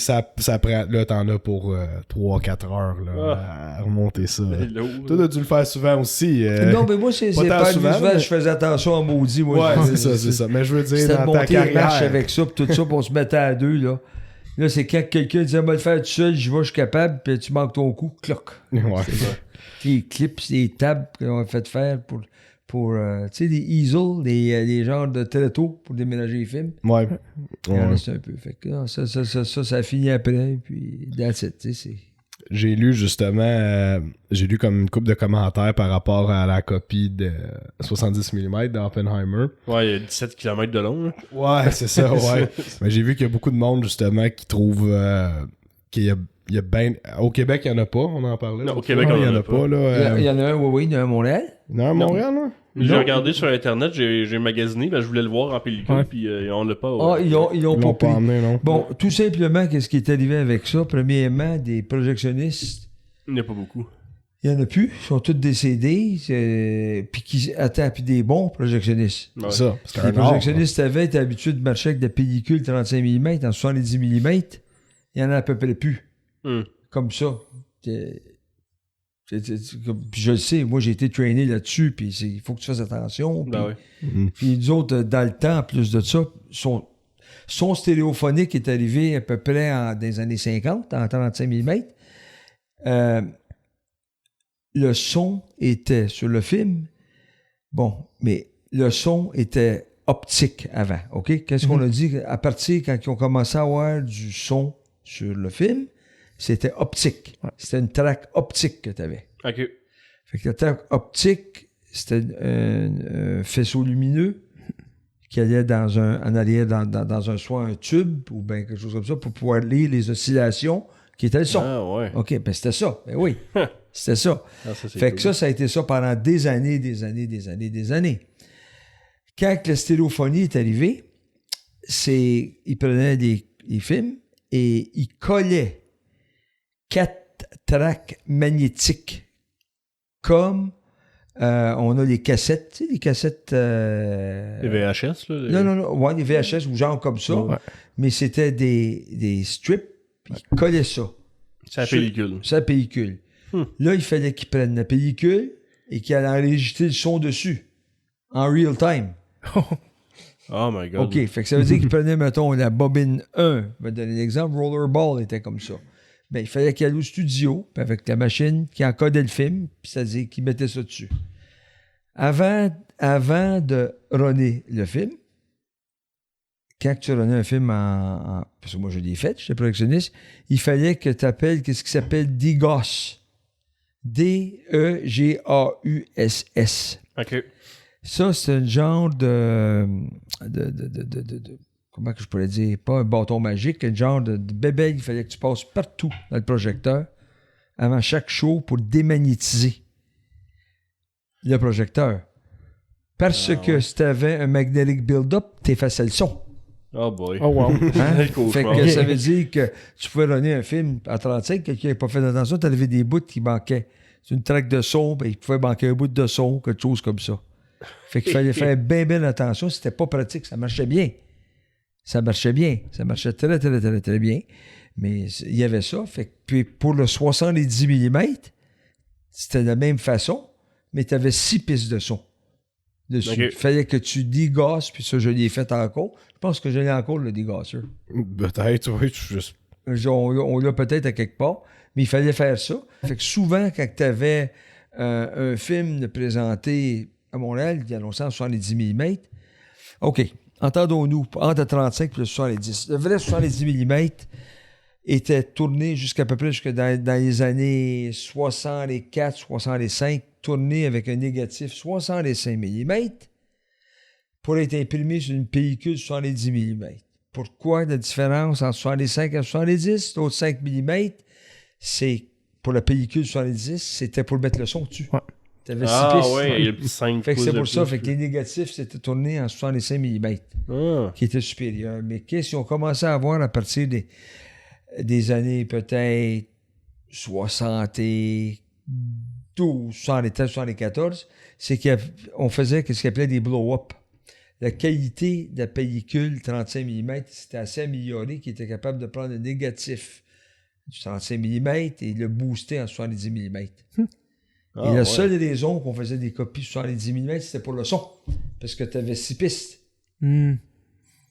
ça prend, là, t'en as pour 3-4 heures, là, à remonter ça. Toi, t'as dû le faire souvent aussi. Non, mais moi, c'est pas souvent, je faisais attention à maudit. Moi, ouais, c'est ça. Mais je veux dire, dans ta carrière. carrière... avec ça, puis tout ça, puis on se mettait à deux, là. Là, c'est quand quelqu'un dit, va le faire tout seul, j'y vais, je suis capable, puis tu manques ton coup, cloc. Ouais. Les clips, les tables qu'on a fait faire pour tu sais, des easels, des genres de téléto pour déménager les films. Ouais. Il en Ouais. reste un peu. Fait que là, ça a fini après, puis that's it, tu sais, c'est... J'ai lu justement, comme une couple de commentaires par rapport à la copie de 70 mm d'Oppenheimer. Ouais, il y a 17 km de long. Là. Ouais, c'est ça, ouais. Mais j'ai vu qu'il y a beaucoup de monde justement qui trouve qu'il y a bien... Au Québec, il n'y en a pas, on en parlait. Non, au Québec, on il n'y en en a a pas. Il Là, y en a un, oui, il y en a un à Montréal. Non, à Montréal, là? J'ai Non. regardé sur Internet, j'ai magasiné, je voulais le voir en pellicule, Ouais. puis on l'a pas. Ah, ils l'ont Ils l'ont pas pas pris. emmené, non? Bon, tout simplement, qu'est-ce qui est arrivé avec ça? Premièrement, des projectionnistes, Il n'y en a pas beaucoup. il n'y en a plus. Ils sont tous décédés. Puis des bons projectionnistes. Ouais. C'est ça. C'est Les un art. projectionnistes étaient habitués de marcher avec des pellicules 35 mm en 70 mm. Il y en a à peu près plus. Hum. Comme ça. Puis je le sais, moi j'ai été trainé là-dessus, puis il faut que tu fasses attention. Puis, Ben ouais. puis nous autres, dans le temps, en plus de ça, son stéréophonique est arrivé à peu près dans les années 50, en 35 mm. Le son était sur le film, bon, mais le son était optique avant, OK? Qu'est-ce qu'on a dit? À partir, quand ils ont commencé à avoir du son sur le film, c'était optique. Ouais. C'était une traque optique que tu avais. Ok. Fait que la traque optique, c'était un faisceau lumineux qui allait en arrière dans soit un tube ou bien quelque chose comme ça pour pouvoir lire les oscillations qui étaient le son. Ah ouais. OK, ben c'était ça. Ben oui, c'était ça. Ah, ça, c'est Fait cool. que ça a été ça pendant des années. Quand la stéréophonie est arrivée, ils prenaient des films et ils collaient 4 tracks magnétiques comme on a les cassettes, tu sais, les cassettes... Les VHS, là. Non, ouais, les VHS ou genre comme ça, Ouais. mais c'était des strips, puis ils collaient ça. C'est la pellicule. C'est la pellicule. Là, il fallait qu'ils prennent la pellicule et qu'ils allaient enregistrer le son dessus, en real time. Oh my god. OK, fait que ça veut dire qu'ils prenaient, mettons, la bobine 1, je vais te donner l'exemple, Rollerball était comme ça. Ben, il fallait qu'il aille au studio, puis avec la machine qui encodait le film, puis ça veut dire qu'ils mettaient ça dessus. Avant de runner le film, quand tu runnais un film parce que moi je l'ai fait, j'étais projectionniste, il fallait que tu appelles ce qui s'appelle DGAUSS. D-E-G-A-U-S-S. Ok. Ça, c'est un genre de comment que je pourrais dire, pas un bâton magique, un genre de bébé, il fallait que tu passes partout dans le projecteur avant chaque show pour démagnétiser le projecteur. Parce que si tu avais un magnetic build-up, t'effaçais le son. Oh boy. Oh wow. Hein? Cauchemar. Fait que ça veut dire que tu pouvais runner un film à 35, quelqu'un n'avait pas fait attention, tu avais des bouts qui manquaient. C'est une traque de son, ben, il pouvait manquer un bout de son, quelque chose comme ça. Fait qu'il fallait faire bien attention. C'était pas pratique, ça marchait bien. Ça marchait très, très, très, très bien. Mais il y avait ça. Fait que, puis pour le 70 mm, c'était de la même façon, mais tu avais 6 pistes de son dessus. Okay. Il fallait que tu dégasses, puis ça, je l'ai fait encore. Je pense que je l'ai encore, le dégasseur. Peut-être, oui. On l'a peut-être à quelque part, mais il fallait faire ça. Fait que souvent, quand tu avais un film de présenté à Montréal, il annonçait en 70 mm, OK, entendons-nous, entre 35 et le 70. Le vrai 70 mm était tourné jusqu'à peu près dans les années 64, 65, tourné avec un négatif 65 mm pour être imprimé sur une pellicule 70 mm. Pourquoi la différence entre 65 et 70? L'autre 5 mm, c'est pour la pellicule 70, c'était pour mettre le son dessus. Ouais. T'avais 6 Ah pistes. ouais, il y a le petit 5 Fait que pouces c'est de pour ça. plus, Fait que les négatifs, c'était tourné en 65 mm, Ah. qui était supérieur. Mais qu'est-ce qu'ils ont commencé à avoir à partir des années peut-être 72, 73, 74, c'est qu'on faisait ce qu'on appelait des blow-up. La qualité de la pellicule 35 mm, c'était assez amélioré qu'il était capable de prendre le négatif du 35 mm et le booster en 70 mm. Ah, Et la ouais. seule raison qu'on faisait des copies 70 mm, c'était pour le son. Parce que tu avais 6 pistes. Hmm.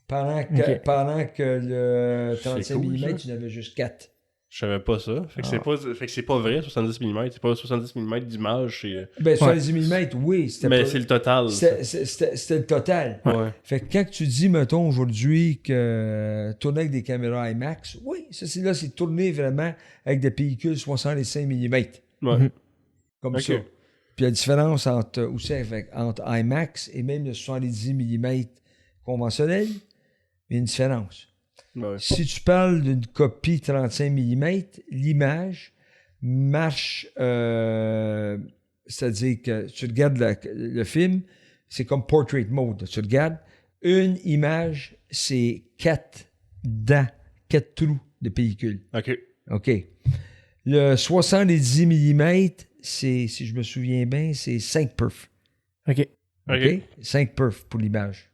Pendant que le C'est 35 cool, mm, ça. tu en avais juste 4. Je savais pas ça. Fait que c'est pas vrai, 70 mm. C'est pas 70 mm d'image. Ben, 70 mm, oui. Mais c'est le total. C'était le total. Ouais. Fait que quand tu dis, mettons, aujourd'hui, que tourner avec des caméras IMAX, oui, ça, c'est tourner vraiment avec des pellicules 65 mm. Ouais. Comme Ok. ça. Puis la différence entre IMAX et même le 70 mm conventionnel, il y a une différence. Ouais. Si tu parles d'une copie 35 mm, l'image marche, c'est-à-dire que tu regardes le film, c'est comme portrait mode. Tu regardes, une image, c'est 4 dents, 4 trous de pellicule. Ok. OK. Le 70 mm, c'est, si je me souviens bien, c'est 5 perfs. OK. OK? 5 perfs pour l'image.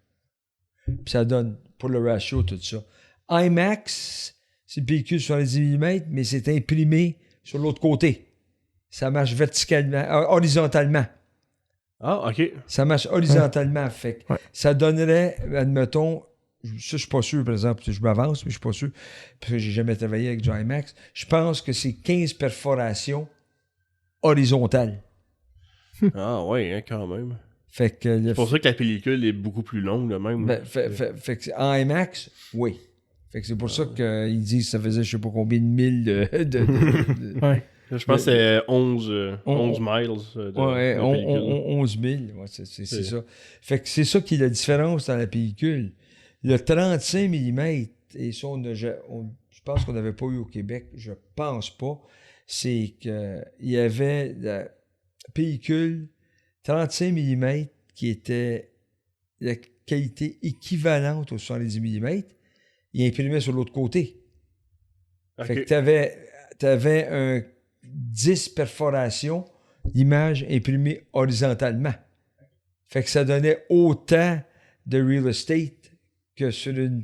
Puis ça donne, pour le ratio, tout ça. IMAX, c'est une pellicule 70 mm, mais c'est imprimé sur l'autre côté. Ça marche horizontalement. Ah, ok. Ça marche horizontalement. Fait que ça donnerait, admettons, ça, je suis pas sûr, par exemple, je m'avance, mais je suis pas sûr, parce que j'ai jamais travaillé avec du IMAX. Je pense que c'est 15 perforations horizontales. Ah, ouais, hein, quand même. Fait que C'est pour ça que la pellicule est beaucoup plus longue, là, même. Ben, fait que en IMAX, oui. Fait que c'est pour ça qu'ils disent que ça faisait je sais pas combien de milles de Ouais. Je pense que c'est 11 miles. ouais, de pellicule. 11 000. Ouais, c'est ça. Fait que c'est ça qui est la différence dans la pellicule. Le 35 mm, et ça, je pense qu'on n'avait pas eu au Québec, je pense pas, c'est qu'il y avait la pellicule 35 mm qui était la qualité équivalente au 70 mm, il imprimait sur l'autre côté. Ok. Fait que t'avais un 10 perforations d'image imprimée horizontalement. Fait que ça donnait autant de real estate que sur une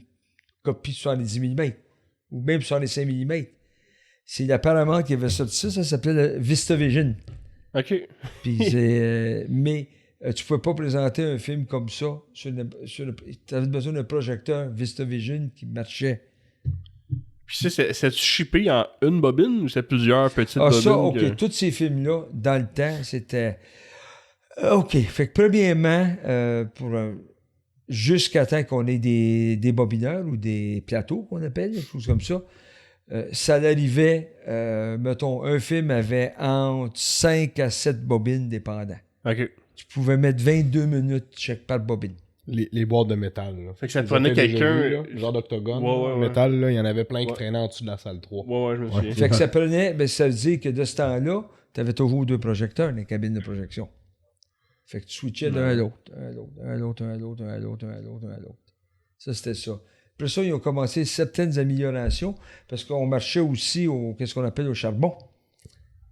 copie de 70 mm ou même 65 mm. C'est apparemment qu'il y avait sorti ça s'appelait le VistaVision. Ok. Puis mais tu pouvais pas présenter un film comme ça. Tu avais besoin d'un projecteur VistaVision qui marchait. Puis c'est-tu shippé en une bobine ou c'est plusieurs petites Ah, bobines? ça, OK. Tous ces films-là, dans le temps, c'était... OK. Fait que premièrement, jusqu'à temps qu'on ait des bobineurs ou des plateaux, qu'on appelle, des choses comme ça, ça arrivait, mettons, un film avait entre 5 à 7 bobines dépendant. OK. Tu pouvais mettre 22 minutes chaque par bobine. Les boîtes de métal. Là. Fait que ça te Vous avez prenait déjà quelqu'un... vu, là, genre d'octogone, Ouais, métal, là, il y en avait plein qui Ouais. traînaient en dessous de la salle 3. Ouais, je me souviens. Fait que ça prenait, ben, ça veut dire que de ce temps-là, tu avais toujours 2 projecteurs dans les cabines de projection. Fait que tu switchais d'un à l'autre, un à l'autre. Ça, c'était ça. Après ça, ils ont commencé certaines améliorations parce qu'on marchait aussi qu'est-ce qu'on appelle au charbon.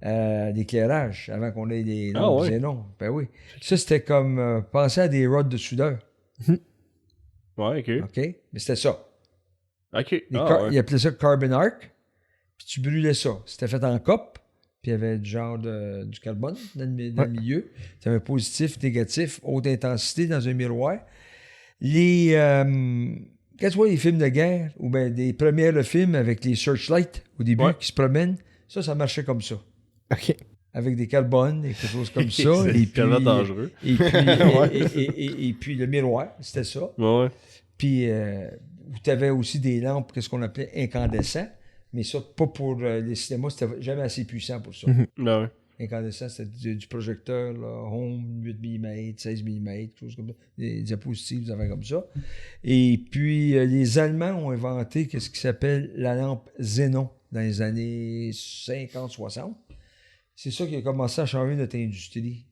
D'éclairage, avant qu'on ait des lampes xénon. Ben oui. Ça, c'était comme penser à des rods de soudeur. Ouais, OK. OK? Mais c'était ça. OK. Ils appelaient ça carbon arc. Puis tu brûlais ça. C'était fait en cope. Puis il y avait du genre du carbone dans le milieu. Tu avais positif, négatif, haute intensité dans un miroir. Quand tu vois les films de guerre, ou bien des premiers films avec les searchlights au début qui se promènent, ça marchait comme ça. OK. Avec des carbones et quelque chose comme ça. C'est et puis, tellement dangereux. Et puis le miroir, c'était ça. Ouais. Puis tu avais aussi des lampes, qu'est-ce qu'on appelait incandescents, mais ça, pas pour les cinémas, c'était jamais assez puissant pour ça. Ouais. Incandescent, c'était du projecteur, là, home, 8 mm, 16 mm, quelque chose comme ça. Des diapositives, des affaires comme ça. Et puis, les Allemands ont inventé ce qui s'appelle la lampe xénon dans les années 50-60. C'est ça qui a commencé à changer notre industrie.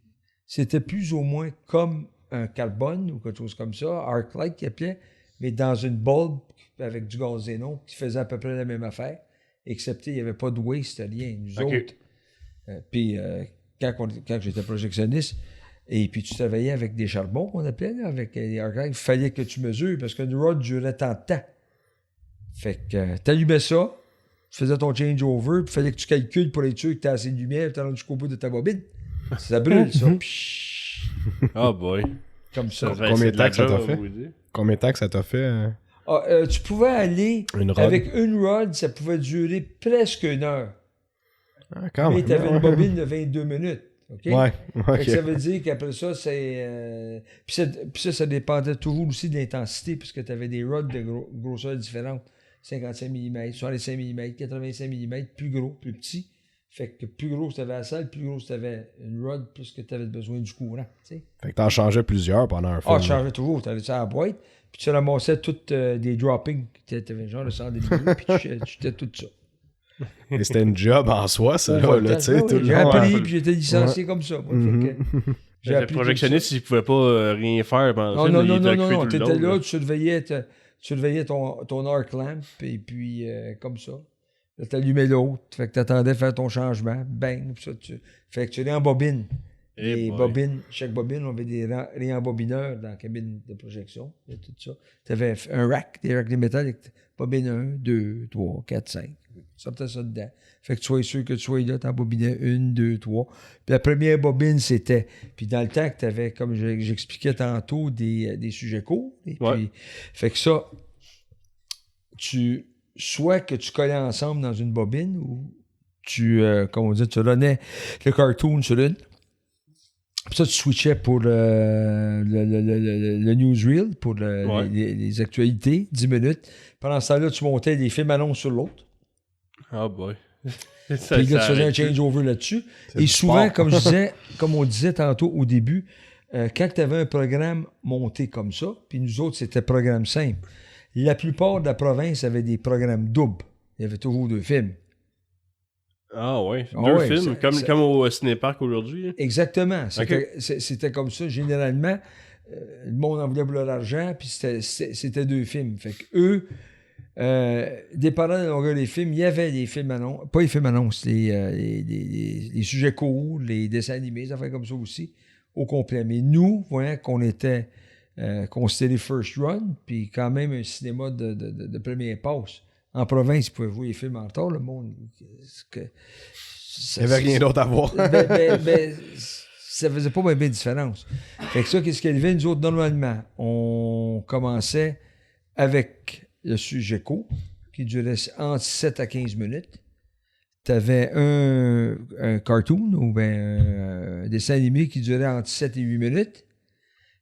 C'était plus ou moins comme un carbone ou quelque chose comme ça, Arclight qui appelait, mais dans une bulbe avec du gaz xénon qui faisait à peu près la même affaire, excepté il n'y avait pas de waste, rien. Nous autres. Puis quand j'étais projectionniste, et puis tu travaillais avec des charbons qu'on appelait, là, avec les Arclight, il fallait que tu mesures parce qu'une rod durait tant de temps. Fait que t'allumais ça, tu faisais ton changeover, puis il fallait que tu calcules pour être sûr que tu as assez de lumière, tu as jusqu'au bout de ta bobine. Ça brûle, ça. Oh boy. Comme ça. Combien de temps que ça t'a fait? Combien de temps que ça t'a fait? Tu pouvais aller Une rod. avec une rod, ça pouvait durer presque 1 heure. Ah, quand Mais même. tu avais une bobine de 22 minutes. OK? Ouais, Fait que ça ok. veut dire qu'après ça, c'est. Puis ça dépendait toujours aussi de l'intensité, puisque tu avais des rods de grosseur différentes. 55 mm, 65 mm, 85 mm, plus gros, plus petit. Fait que plus gros tu avais la salle, plus gros tu avais une rod, plus que tu avais besoin du courant. T'sais. Fait que t'en changeais plusieurs pendant un film. Ah, tu changeais toujours. Tu avais ça à la boîte, puis tu ramassais toutes des droppings. Tu avais genre le sang des vidéos, puis tu jetais tout ça. Et c'était une job en soi, ça, là, tu sais, tout le J'ai long. appris, hein. puis j'étais licencié comme ça. Moi. Fait que, j'ai Le appris tout projectionniste, ça. il pouvait pas rien faire pendant Non, le film. non, il était non, occupé non, tout tu le étais long, là, tu surveillais ton arc lamp, et puis comme ça. Là, tu allumais l'autre, fait que tu attendais faire ton changement, bang, puis ça, fait que tu réembobines. Eh Les boy. bobines, chaque bobine, on avait des réembobineurs dans la cabine de projection, et tout ça. Tu avais un rack, des racks de métal, avec bobine 1, 2, 3, 4, 5. Tu sortais ça dedans. Fait que tu sois sûr que tu sois là, tu embobinais 1, 2, 3. Puis la première bobine, c'était. Puis dans le temps que tu avais, comme j'expliquais tantôt, des sujets courts. Et puis, Ouais. fait que ça, soit que tu collais ensemble dans une bobine ou tu, comme on dit, tu runnais le cartoon sur une. Puis ça, tu switchais pour le newsreel, pour Ouais. les actualités, 10 minutes. Pendant ce temps-là, tu montais des films annonces sur l'autre. Ah boy. Puis là, tu faisais un changeover là-dessus. C'est Et du souvent, sport. comme on disait tantôt au début, quand tu avais un programme monté comme ça, puis nous autres, c'était programme simple, la plupart de la province avait des programmes doubles. Il y avait toujours 2 films. Ah ouais. Ah Deux ouais, films, comme au cinépark aujourd'hui. Exactement. C'était comme ça. Généralement, le monde en voulait pour leur argent, puis c'était 2 films. Fait que eux, dépendant de la longueur des films, il y avait des films annonces, pas les films annonces, les sujets courts, les dessins animés, des affaires comme ça aussi, au complet. Mais nous, voyant qu'on était considéré first run, puis quand même un cinéma de première passe. En province, ils pouvaient voir les films en retard, le monde. Il n'y avait rien d'autre à voir. Ça faisait pas bien de différence. Fait que ça, qu'est-ce qui arrivait, nous autres, normalement? On commençait avec le sujet court, qui durait entre 7 à 15 minutes. Tu avais un cartoon, ou bien un dessin animé qui durait entre 7 et 8 minutes.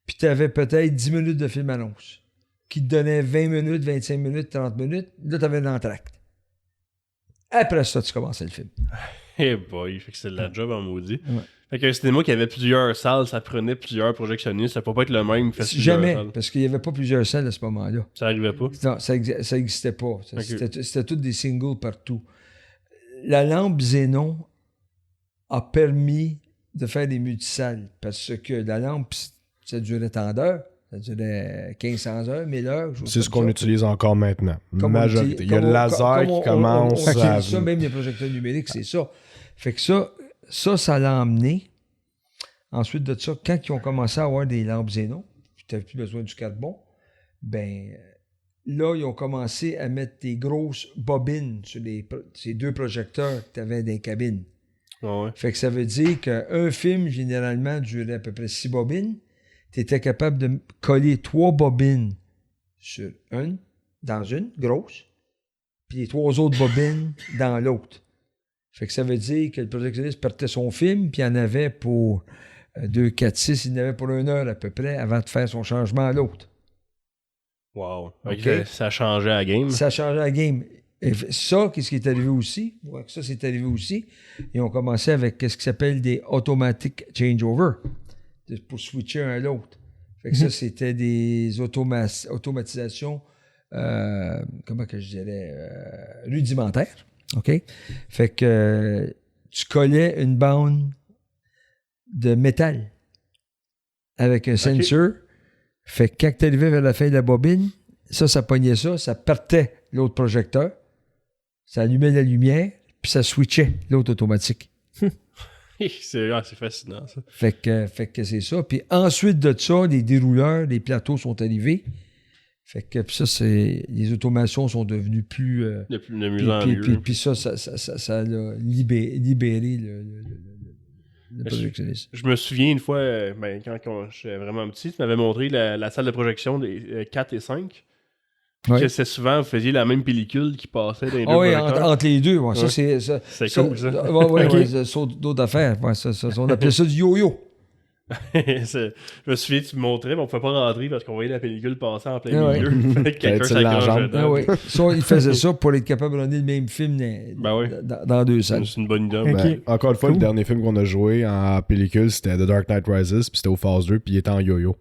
Puis tu avais peut-être 10 minutes de film annonce, qui te donnait 20 minutes, 25 minutes, 30 minutes. Là, tu avais l'entracte. Après ça, tu commençais le film. Eh boy, fait que c'est de la job en maudit. Ouais. Fait qu'un cinéma qui avait plusieurs salles, ça prenait plusieurs projectionnistes. Ça peut pas être le même qui fait plusieurs Jamais, salles. parce qu'il n'y avait pas plusieurs salles à ce moment-là. Ça arrivait pas. Non, ça n'existait pas. Ok. C'était tous des singles partout. La lampe Xenon a permis de faire des multisalles, parce que la lampe, ça durait tant d'heures. Ça durait 1500 heures, 1000 heures. C'est ce qu'on utilise encore maintenant. Comme Majorité. Il y a le laser qui commence on à... utilise ça, même les projecteurs numériques, c'est ça. Fait que ça l'a emmené. Ensuite de ça, quand ils ont commencé à avoir des lampes Xenon, puis tu n'avais plus besoin du carbone, ben là, ils ont commencé à mettre des grosses bobines sur ces 2 projecteurs que tu avais dans les cabines. Ah ouais. Fait que ça veut dire qu'un film, généralement, durait à peu près 6 bobines. Tu étais capable de coller 3 bobines dans une, grosse, puis les 3 autres bobines dans l'autre. Fait que ça veut dire que le projectionniste partait son film, puis il en avait pour 2, 4, 6, il en avait pour 1 heure à peu près avant de faire son changement à l'autre. Wow. Ok. Fait que ça changeait la game. Ça changeait la game. Et ça, qu'est-ce qui est arrivé aussi? Ouais, ça, c'est arrivé aussi. Ils ont commencé avec ce qui s'appelle des automatic changeover pour switcher un à l'autre. Fait que ça, c'était des automatisations, comment que je dirais, rudimentaires. OK? Fait que tu collais une bande de métal avec un sensor. Fait que quand tu arrivais vers la fin de la bobine, ça pognait ça partait l'autre projecteur, ça allumait la lumière, puis ça switchait l'autre automatique. c'est fascinant, ça. Fait que c'est ça. Puis ensuite de ça, les dérouleurs, les plateaux sont arrivés. Fait que puis ça, les automations sont devenues plus... De mieux en mieux. Puis ça a libéré le projectionniste. Je me souviens une fois, quand j'étais vraiment petit, tu m'avais montré la salle de projection des 4 et 5. Ouais. Que c'est souvent, vous faisiez la même pellicule qui passait dans les deux Ah oui, projecteurs. entre les deux. Ouais, Ouais. Ça, c'est cool, ça. Ouais, Ok. ouais, ça, c'est d'autres affaires. Ouais, ça, on appelait ça du yo-yo. Je me souviens, tu me montrais, mais on pouvait pas rentrer parce qu'on voyait la pellicule passer en plein Ah ouais. milieu. Fait que quelqu'un T'avais-tu l'enjambe? s'accrochait Ah dedans. ouais. Ça, il faisait ça pour être capable de donner le même film Ben oui. dans deux salles. C'est une bonne idée. Ok. Ben, encore une fois, Cool. le dernier film qu'on a joué en pellicule, c'était The Dark Knight Rises, puis c'était au Phase 2, puis il était en yo-yo.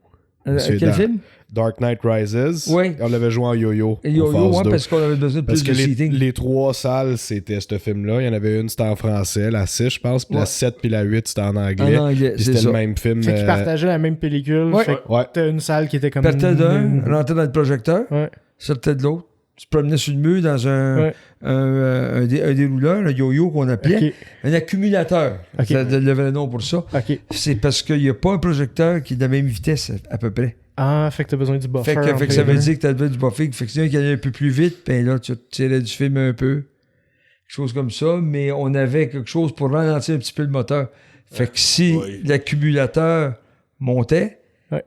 C'est Quel dans- film? Dark Knight Rises, Oui. on l'avait joué en yo-yo Et au yo-yo, Phase ouais, 2. parce qu'on avait besoin de Parce plus que de seating. les 3 salles, c'était ce film-là. Il y en avait une, c'était en français, la 6, je pense, puis Ouais. la 7 puis la 8, c'était en anglais. En anglais, Puis c'est c'était ça. le même film. Fait qu'ils partageaient la même pellicule. Ouais. Fait que Ouais. t'as une salle qui était comme... Partait d'un, rentrait dans le projecteur, Ouais. sortait de l'autre. Tu te promenais sur le mur dans Ouais. un dérouleur, un yo-yo qu'on appelait, Ok. un accumulateur. Ok. Ça le vrai nom pour ça. Ok. C'est parce qu'il n'y a pas un projecteur qui est de la même vitesse à peu près. Ah, fait que t'as besoin du buffer. Fait que entre ça les veut deux. dire que tu as besoin du buffing. Fait que si il y allait un peu plus vite, ben là, tu tirais du film un peu. Quelque chose comme ça. Mais on avait quelque chose pour ralentir un petit peu le moteur. Fait que si Ouais. l'accumulateur montait, Ouais.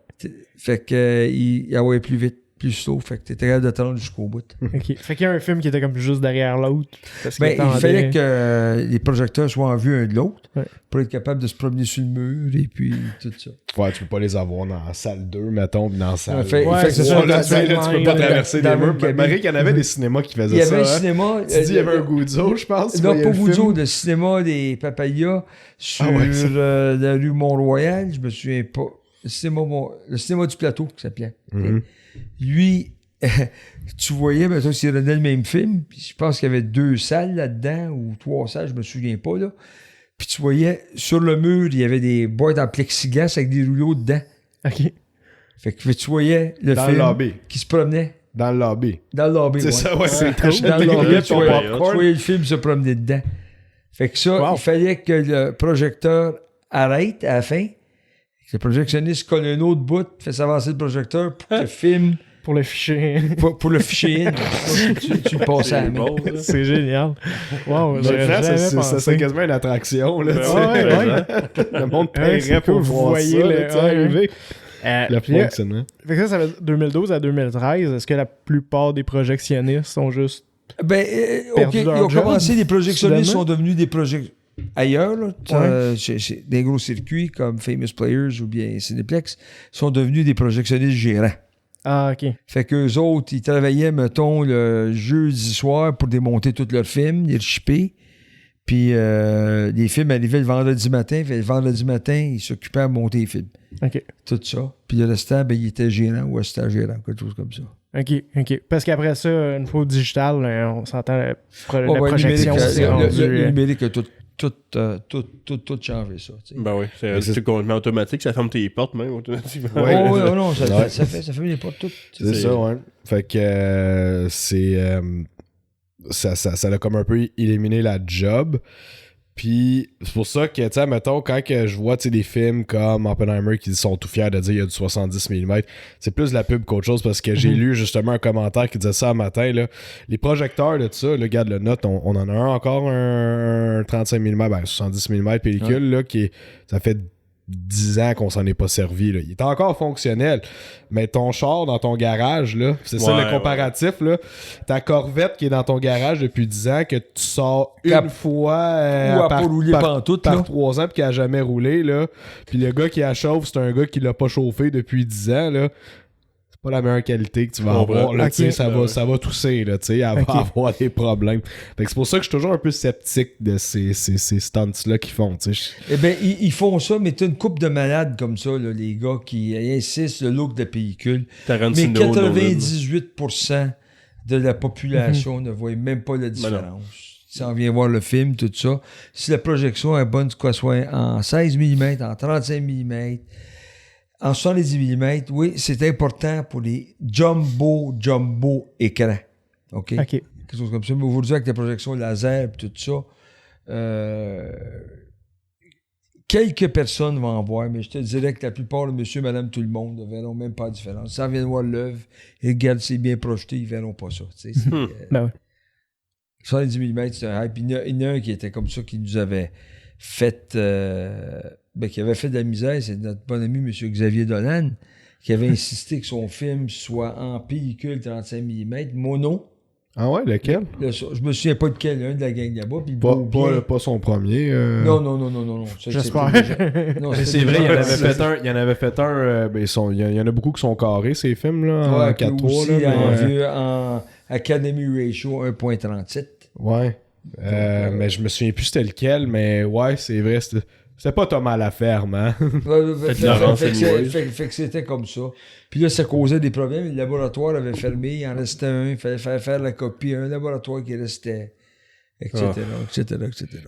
fait que il allait plus vite, plus slow. Fait que tu étais capable d'attendre jusqu'au bout. Ok. Fait qu'il y a un film qui était comme juste derrière l'autre. Parce Ben, qu'il il attendait- fallait que les projecteurs soient en vue un de l'autre Ouais. pour être capable de se promener sur le mur et puis tout ça. Ouais, tu peux pas les avoir dans la salle 2, mettons, puis dans la salle. Fait- Ouais, fait que c'est ce ça, soit Là, dans tu sais, là, tu peux pas dans- traverser dans les la murs. même cabine. Marie, qu'il y en avait des cinémas qui faisaient Il y ça. avait un hein. cinéma. Tu dis, il y avait un Guzzo, je pense. tu Non, voyais pas le film. Guzzo, le cinéma des Papayas sur Ah ouais, ça. la rue Mont-Royal, je me souviens pas. Le cinéma du plateau, qui s'appelait. Mhm. Lui, tu voyais, mettons, s'il redonnait le même film, puis je pense qu'il y avait 2 salles là-dedans, ou 3 salles, je me souviens pas, là. Puis tu voyais, sur le mur, il y avait des boîtes en plexiglas avec des rouleaux dedans. Ok. Fait que tu voyais le Dans le film lobby. qui se promenait Dans le lobby. dans le lobby. C'est ouais. ça, ouais, c'est Dans le lobby, t'achètes tu ton voyais, popcorn. tu voyais le film se promener dedans. Fait que ça, Wow. il fallait que le projecteur arrête à la fin. Que le projectionniste colle un autre bout, fait s'avancer le projecteur pour que le film, Pour le fichier. pour le fichier in, tu le passes à la C'est main. bon, ça. C'est génial. Wow, Mais j'aurais là, jamais ça pensé. serait quasiment une attraction. Là, Ben tu ouais, sais. ouais. Le monde Ouais, c'est paierait pour cool, vous voir voyez ça, le- là, tu sais, ouais, arriver. Le puis là, fonctionnement. Fait que ça fait 2012 à 2013. Est-ce que la plupart des projectionnistes sont juste... Ben, OK, Perdu ils leur ont job, commencé, les projectionnistes soudainement. sont devenus des projecteurs ailleurs, là, Ouais. chez des gros circuits comme Famous Players ou bien Cineplex, sont devenus des projectionnistes gérants. Ah, ok. Fait qu'eux autres, ils travaillaient, mettons, le jeudi soir pour démonter tous leurs films, les shipper. Puis les films arrivaient le vendredi matin. Fait le vendredi matin, ils s'occupaient à monter les films. Ok. Tout ça. Puis le restant, ben, il était gérant ou assistant gérant, quelque chose comme ça. Ok. Parce qu'après ça, une fois au digital, on s'entend la Ouais, ouais, projection, le numérique, c'est rendu... le numérique a tout changé, ça. tu sais. Ben oui, Mais c'est- c'est complètement automatique, ça ferme tes portes même automatiquement. Ouais, Oh, c'est- non, Ouais. ça fait les portes toutes. C'est ça, ouais. Fait que ça a comme un peu éliminé la job. Puis c'est pour ça que, tu sais, mettons, quand que je vois, tu sais, des films comme Oppenheimer qui sont tout fiers de dire il y a du 70 mm, c'est plus de la pub qu'autre chose parce que j'ai lu justement un commentaire qui disait ça un matin, là. Les projecteurs de ça, là, regarde le note, on en a un encore, un 35 mm, ben 70 mm pellicule, là, qui est, ça fait 10 ans qu'on s'en est pas servi, là. Il est encore fonctionnel, mais ton char dans ton garage, là, c'est ça Ouais, le comparatif, là. Ta Corvette qui est dans ton garage depuis 10 ans, que tu sors une Cap- fois Ou à pas rouler pantoute, là. par 3 ans puis qui a jamais roulé, là. Puis le gars qui la chauffe, c'est un gars qui l'a pas chauffé depuis 10 ans, là. C'est pas la meilleure qualité que tu vas Je comprends. avoir, là. Ok. Tu sais, ça Ben ouais. ça va tousser, là. Tu sais, elle Ok. va avoir des problèmes. Fait que c'est pour ça que je suis toujours un peu sceptique de ces stunts-là qu'ils font, tu sais. Eh bien, ils font ça, mais t'as une couple de malades comme ça, là, les gars qui insistent le look de la pellicule. Mais Tarantino, 98% de la population ne voit même pas la différence. Si on vient voir le film, tout ça. Si la projection est bonne, quoi, soit en 16 mm, en 35 mm, en 70 mm, oui, c'est important pour les jumbo écrans. OK? Ok. Quelque chose comme ça. Mais aujourd'hui, avec les projections laser et tout ça, quelques personnes vont en voir, mais je te dirais que la plupart de monsieur, madame, tout le monde ne verront même pas la différence. Si on vient de voir l'œuvre, ils regardent, c'est bien projeté, ils verront pas ça. Tu sais, c'est, Ben ouais. 70 mm, c'est un hype. Il y en a un qui était comme ça, qui nous avait fait... qui avait fait de la misère, c'est notre bon ami, M. Xavier Dolan, qui avait insisté que son film soit en pellicule 35 mm, mono. Ah ouais, lequel? Je me souviens pas de quel, un de la gang là-bas. Puis Pas son premier. Non. Ça, J'espère. Non, Mais c'était c'est vrai, déjà- il y en avait fait un. Il y en a beaucoup qui sont carrés, ces films-là, en Ouais, puis 4-3. aussi là, en, mais- vieux, en Academy Ratio 1.37. Ouais. Mais je me souviens plus c'était lequel, mais ouais, c'est vrai. C'était pas Thomas Laferme, hein? Fait que c'était comme ça. Puis là, ça causait des problèmes. Le laboratoire avait fermé, il en restait un, il fallait faire la copie, un laboratoire qui restait, etc.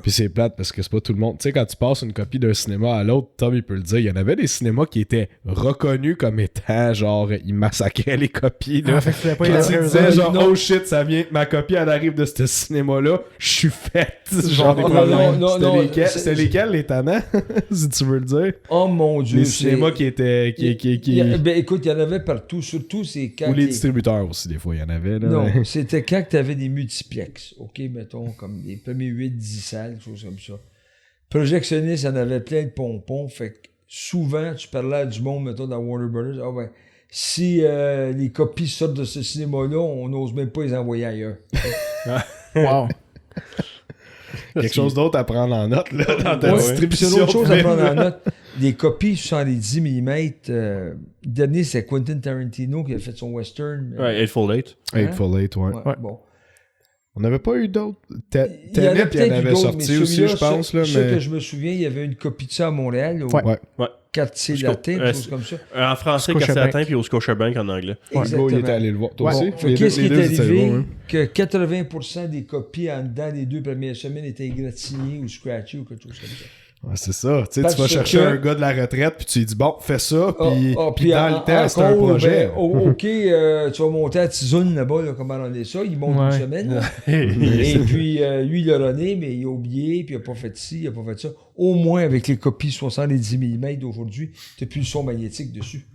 Puis c'est plate parce que c'est pas tout le monde. Tu sais, quand tu passes une copie d'un cinéma à l'autre, Tom, il peut le dire, il y en avait des cinémas qui étaient reconnus comme étant, genre, ils massacraient les copies, là. Ah, fait que c'était pas Quand les tu vrais disais, œuvres. genre, non. oh shit, ça vient, ma copie, elle arrive de ce cinéma-là, je suis faite. Genre des problèmes. C'était lesquels, les tannants, si tu veux le dire? Oh mon Dieu. Les cinémas qui étaient. Ben écoute, il y en avait partout, surtout c'est quand. Ou les distributeurs aussi, des fois, il y en avait, là. Non, c'était quand tu avais des multiplex, OK, mettons, comme les premiers 8-10 salles, des choses comme ça. Projectionniste, il y en avait plein de pompons, fait que souvent, tu parlais à du monde, mettons, dans Warner Brothers, ah ben, si les copies sortent de ce cinéma-là, on n'ose même pas les envoyer ailleurs. Wow. Quelque chose d'autre à prendre en note, là, dans ta Ouais, distribution. c'est une autre chose de à film. prendre en note. Les copies 70 mm, le dernier, c'est Quentin Tarantino qui a fait son western. Ouais, Eightfold Eight. Eightfold Eight, ouais. Ouais, bon. On n'avait pas eu d'autres. Il y en a Tenet, il y en peut-être eu avait d'autres, sorti mais aussi, celui-là, je pense. Là, ce mais... que je me souviens, il y avait une copie de ça à Montréal, au Ouais. quartier Je latin, comprends. quelque chose comme ça. En français, Scotiabank. Casse-Latin, puis au Scotiabank en anglais. Ouais, le gars, il était allé le voir. Toi aussi? Fait Les qu'est-ce deux- qui les est deux étaient arrivé? allés le voir, hein. Que 80% des copies en dedans des 2 premières semaines étaient égratignées ou scratchées ou quelque chose comme ça. Ouais, c'est ça. Tu sais, Parce tu vas que- chercher un gars de la retraite, puis tu lui dis, bon, fais ça, puis dans le temps, c'est un encore, projet. ben, OK, tu vas monter à Tizoune là-bas, là, comment on est ça, il monte Ouais. une semaine. Là. Et puis, lui, il a runné, mais il a oublié, puis il n'a pas fait ci, il n'a pas fait ça. Au moins, avec les copies 70 mm d'aujourd'hui, tu n'as plus le son magnétique dessus.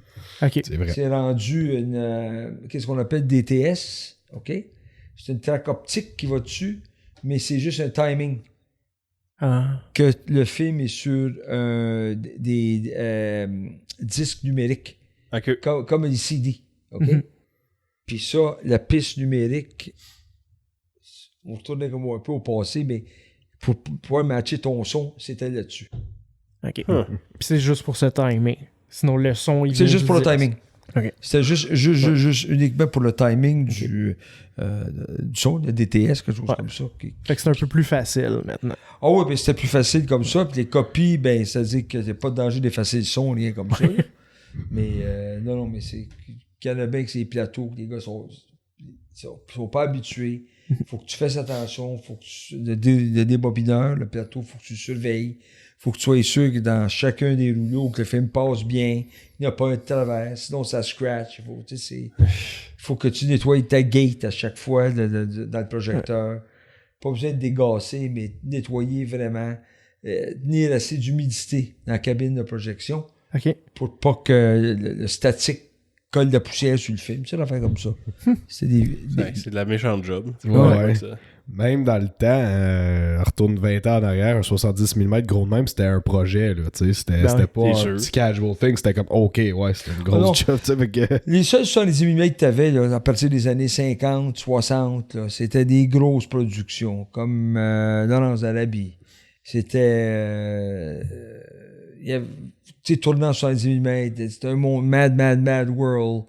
OK. C'est vrai. C'est rendu une... qu'est-ce qu'on appelle DTS, OK? C'est une traque optique qui va dessus, mais c'est juste un timing. Ah. Que le film est sur des disques numériques, Ok. comme les CD, OK? Mhm. Puis ça, la piste numérique, on retournait comme un peu au passé, mais pour pouvoir matcher ton son, c'était là-dessus. OK. Huh. Puis c'est juste pour ce timing. Sinon, le son, il C'est vient juste du pour le disque. timing. OK. C'était juste uniquement pour le timing du son, le DTS, quelque chose Ouais. comme ça. Fait que c'est un peu plus facile maintenant. Ah oui, mais c'était plus facile comme ça. Puis les copies, ben, ça veut dire qu'il n'y a pas de danger d'effacer le son, rien comme ça. là. Mais non, mais c'est qu'il y en a bien que c'est plateaux, que les gars sont pas habitués. Il faut que tu fasses attention. Faut que le débobineur, le plateau, il faut que tu le surveilles. Il faut que tu sois sûr que dans chacun des rouleaux, que le film passe bien. Il n'y a pas un travers. Sinon, ça scratch. Il faut que tu nettoies ta gate à chaque fois dans le projecteur. Pas besoin de dégasser, mais nettoyer vraiment. Tenir assez d'humidité dans la cabine de projection OK. pour pas que le statique colle de la poussière sur le film. C'est une affaire comme ça. C'est C'est de la méchante job. Ouais. Ça. Même dans le temps, retourne 20 ans en arrière, un 70 mm gros de même, c'était un projet, là, tu sais, c'était Ben pas oui, un c'est sûr. petit casual thing, c'était comme, OK, ouais, c'était une Ah non. grosse job, tu sais, fait que... Les seuls 70 mm que tu avais à partir des années 50, 60, là, c'était des grosses productions, comme Laurence Dalaby. C'était... tu sais, tournant en 70 mm, c'était un monde mad world.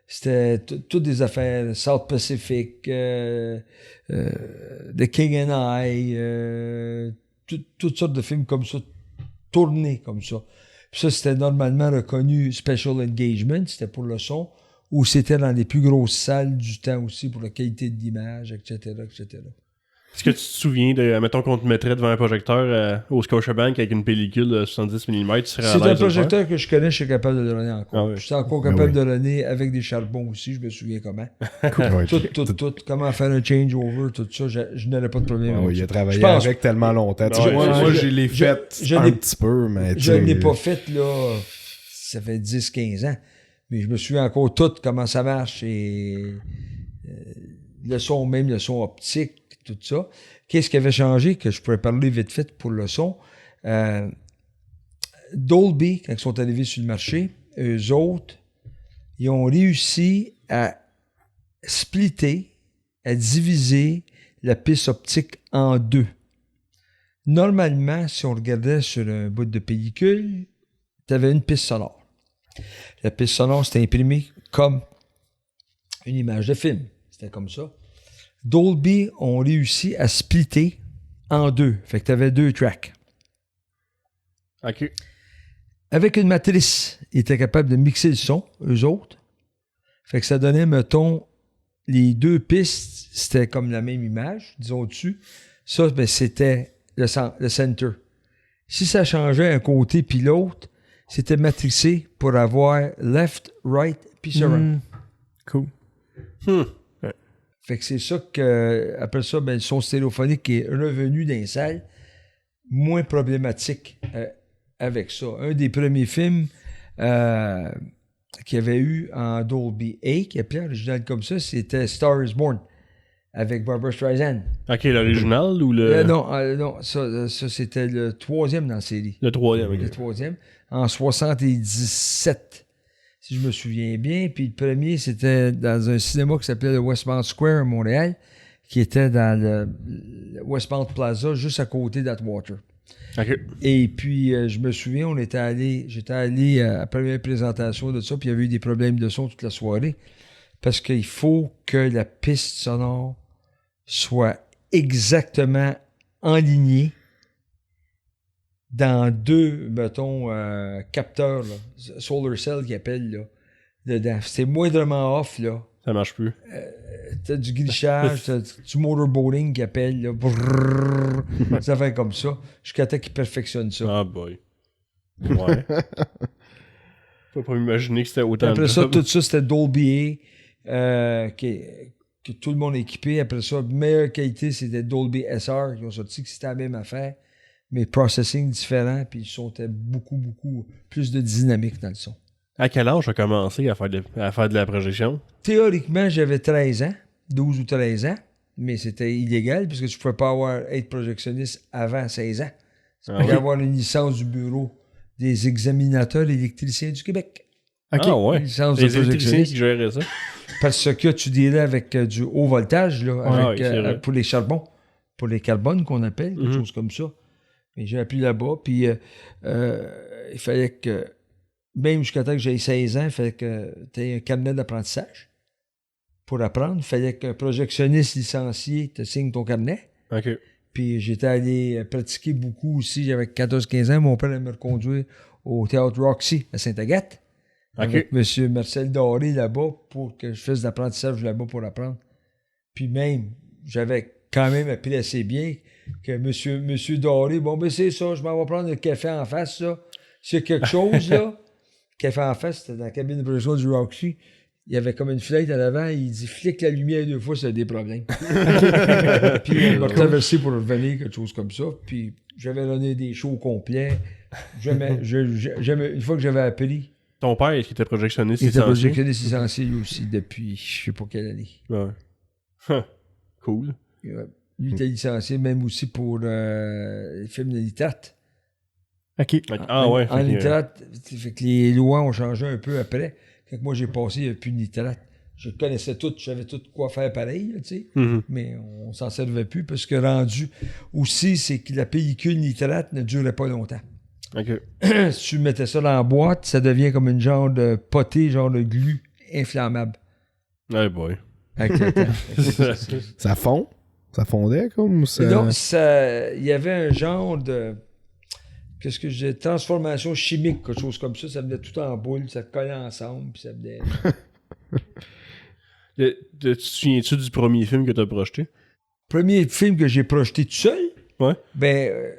C'était toutes des affaires, South Pacific, The King and I, toutes sortes de films comme ça, tournés comme ça. Puis ça, c'était normalement reconnu Special Engagement, c'était pour le son, ou c'était dans les plus grosses salles du temps aussi pour la qualité de l'image, etc., etc. Est-ce que tu te souviens de, mettons qu'on te mettrait devant un projecteur au Scotiabank avec une pellicule de 70 mm, tu serais à C'est l'aise un de le projecteur que je connais, je suis capable de le runner encore. Ah oui. Je suis encore Ben capable oui. de le runner avec des charbons aussi, je me souviens comment. Ouais, Tout. Comment faire un changeover, tout ça, je n'avais pas de problème. ouais, avec il a ça. travaillé Je pense- avec tellement longtemps. Tu sais, Ouais, moi, je- je l'ai je- fait je un n'ai- petit peu, mais tu Je sais... ne l'ai pas fait, là, ça fait 10-15 ans. Mais je me souviens encore tout comment ça marche et le son, même le son optique, tout ça. Qu'est-ce qui avait changé, que je pourrais parler vite fait pour le son? Dolby, quand ils sont arrivés sur le marché, eux autres, ils ont réussi à splitter, à diviser la piste optique en deux. Normalement, si on regardait sur un bout de pellicule, tu avais une piste sonore. La piste sonore, c'était imprimé comme une image de film. C'était comme ça. Dolby ont réussi à splitter en deux. Fait que tu avais 2 tracks. OK. Avec une matrice, ils étaient capables de mixer le son, eux autres. Fait que ça donnait, mettons, les 2 pistes, c'était comme la même image, disons au-dessus. Ça, ben, c'était le center. Si ça changeait un côté puis l'autre, c'était matricé pour avoir left, right, puis surround. Cool. Fait que c'est ça que, après ça, ben, le son stéréophonique est revenu dans les salles, moins problématique avec ça. Un des premiers films qu'il y avait eu en Dolby A, qui appelait original comme ça, c'était Star is Born, avec Barbra Streisand. OK, l'original ou le... Non, ça c'était le 3e dans la série. Le 3e, OK. Le 3e, en 77, si je me souviens bien. Puis le premier, c'était dans un cinéma qui s'appelait le Westmount Square à Montréal, qui était dans le Westmount Plaza, juste à côté d'Atwater. OK. Et puis, je me souviens, j'étais allé à la première présentation de ça, puis il y avait eu des problèmes de son toute la soirée, parce qu'il faut que la piste sonore soit exactement enlignée dans 2, mettons, capteurs, là, solar cell qu'ils appellent, là, dedans. C'est moindrement off, là. Ça marche plus. T'as du glitchage, t'as du motorboarding qu'ils appellent, là. Brrr, ça fait comme ça. Jusqu'à temps qu'ils perfectionnent ça. Ah boy. Ouais. Faut pas m'imaginer que c'était autant Après de ça, job. tout ça, c'était Dolby A, que tout le monde est équipé. Après ça, meilleure qualité, c'était Dolby SR. Ils ont sorti que c'était la même affaire, mais processing différent, puis le son était beaucoup, beaucoup plus de dynamique dans le son. À quel âge tu as commencé à faire de la projection? Théoriquement, j'avais 13 ans, 12 ou 13 ans, mais c'était illégal puisque tu ne pouvais pas être projectionniste avant 16 ans. Tu pouvais avoir une licence du Bureau des examinateurs électriciens du Québec. OK. Ah ouais. Une licence Les de électriciens projectionniste. qui géraient ça. Parce que tu dirais avec du haut voltage, là, avec, oui, c'est vrai. pour les charbons, pour les carbones qu'on appelle, quelque chose comme ça. Et j'ai appris là-bas, puis il fallait que, même jusqu'à temps que j'aie 16 ans, il fallait que tu aies un cabinet d'apprentissage pour apprendre. Il fallait qu'un projectionniste licencié te signe ton cabinet. OK. Puis j'étais allé pratiquer beaucoup aussi. J'avais 14-15 ans. Mon père allait me reconduire au Théâtre Roxy à Sainte-Agathe. OK. Avec M. Marcel Doré là-bas pour que je fasse de l'apprentissage là-bas pour apprendre. Puis même, j'avais quand même appris assez bien que M. Doré, bon, ben c'est ça, je m'en vais prendre le café en face, ça. S'il y a quelque chose, là, café en face, c'était dans la cabine de projection du Roxy. Il y avait comme une fenêtre à l'avant, il dit flic la lumière 2 fois, c'est des problèmes. Puis il m'a traversé pour revenir, quelque chose comme ça. Puis j'avais donné des shows complets. Une fois que j'avais appris, Ton père, est-ce qu'il était projectionniste il était licencié? projectionniste licencié lui aussi depuis je sais pas quelle année. Ouais. Cool. Lui était licencié même aussi pour les films de nitrate. OK. Ah ouais. En fait que- nitrate, fait que les lois ont changé un peu après. Quand moi j'ai passé, il n'y avait plus de nitrate. Je connaissais tout, je savais tout quoi faire pareil, là, tu sais. Mhm. Mais on s'en servait plus parce que rendu aussi, c'est que la pellicule nitrate ne durait pas longtemps. OK. Si tu mettais ça dans la boîte, ça devient comme une genre de poté, genre de glu inflammable. Hey boy. Avec le temps. Ça fond? Ça fondait comme ça? Et donc, il y avait un genre de qu'est-ce que j'ai transformation chimique, quelque chose comme ça. Ça venait tout en boule, ça collait ensemble, puis ça venait. Tu te souviens-tu du premier film que tu as projeté? Premier film que j'ai projeté tout seul, Ouais. ben,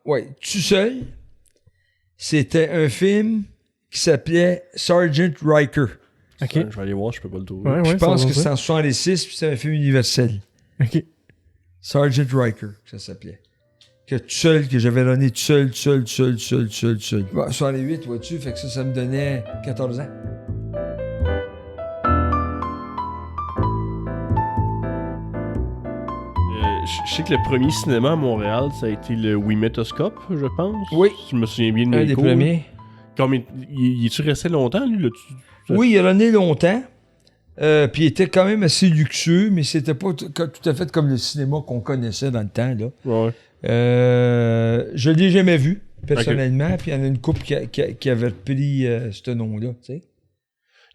ouais, tout seul, c'était un film qui s'appelait Sergeant Riker. OK. Ouais, je vais aller voir, je peux pas le trouver. Ouais, Je pense ça que va, c'est en 66, puis c'est un film universel. OK. Sergeant Riker, ça s'appelait. Que tout seul, que j'avais donné tout seul. Bon, 68, vois-tu, fait que ça me donnait 14 ans. Je sais que le premier cinéma à Montréal, ça a été le Wimetoscope, je pense. Oui. Je me souviens bien de mes Un des cours. premiers. Comme il est-tu resté longtemps, lui? Oui, il a runné longtemps. Puis il était quand même assez luxueux, mais c'était pas tout à fait comme le cinéma qu'on connaissait dans le temps. Là. Ouais. Je l'ai jamais vu, personnellement. Puis il y en a une couple qui avait pris ce nom-là. Tu sais.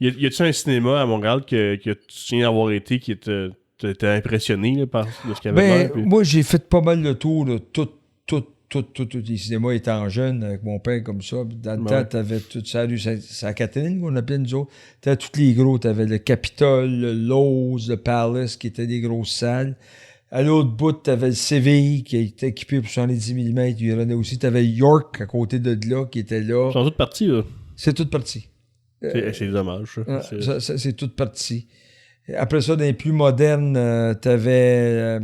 Y a-tu un cinéma à Montréal que tu tiens d'avoir été qui t'était impressionné là, par ce qu'il y avait l'air, puis... Moi, j'ai fait pas mal de tours de tous les cinémas étant jeune, avec mon père comme ça. Dans le temps, t'avais toute ça rue Sainte-Catherine, qu'on appelait nous autres. T'avais tous les gros. T'avais le Capitole, le Lowe's, le Palace, qui étaient des grosses salles. À l'autre bout, t'avais le Séville, qui était équipé pour 70 mm. Il y en a aussi. T'avais York, à côté de là, qui était là. Ils sont toutes parties, là. C'est toute partie. C'est dommage, ça. C'est toute partie. Après ça, dans les plus modernes, t'avais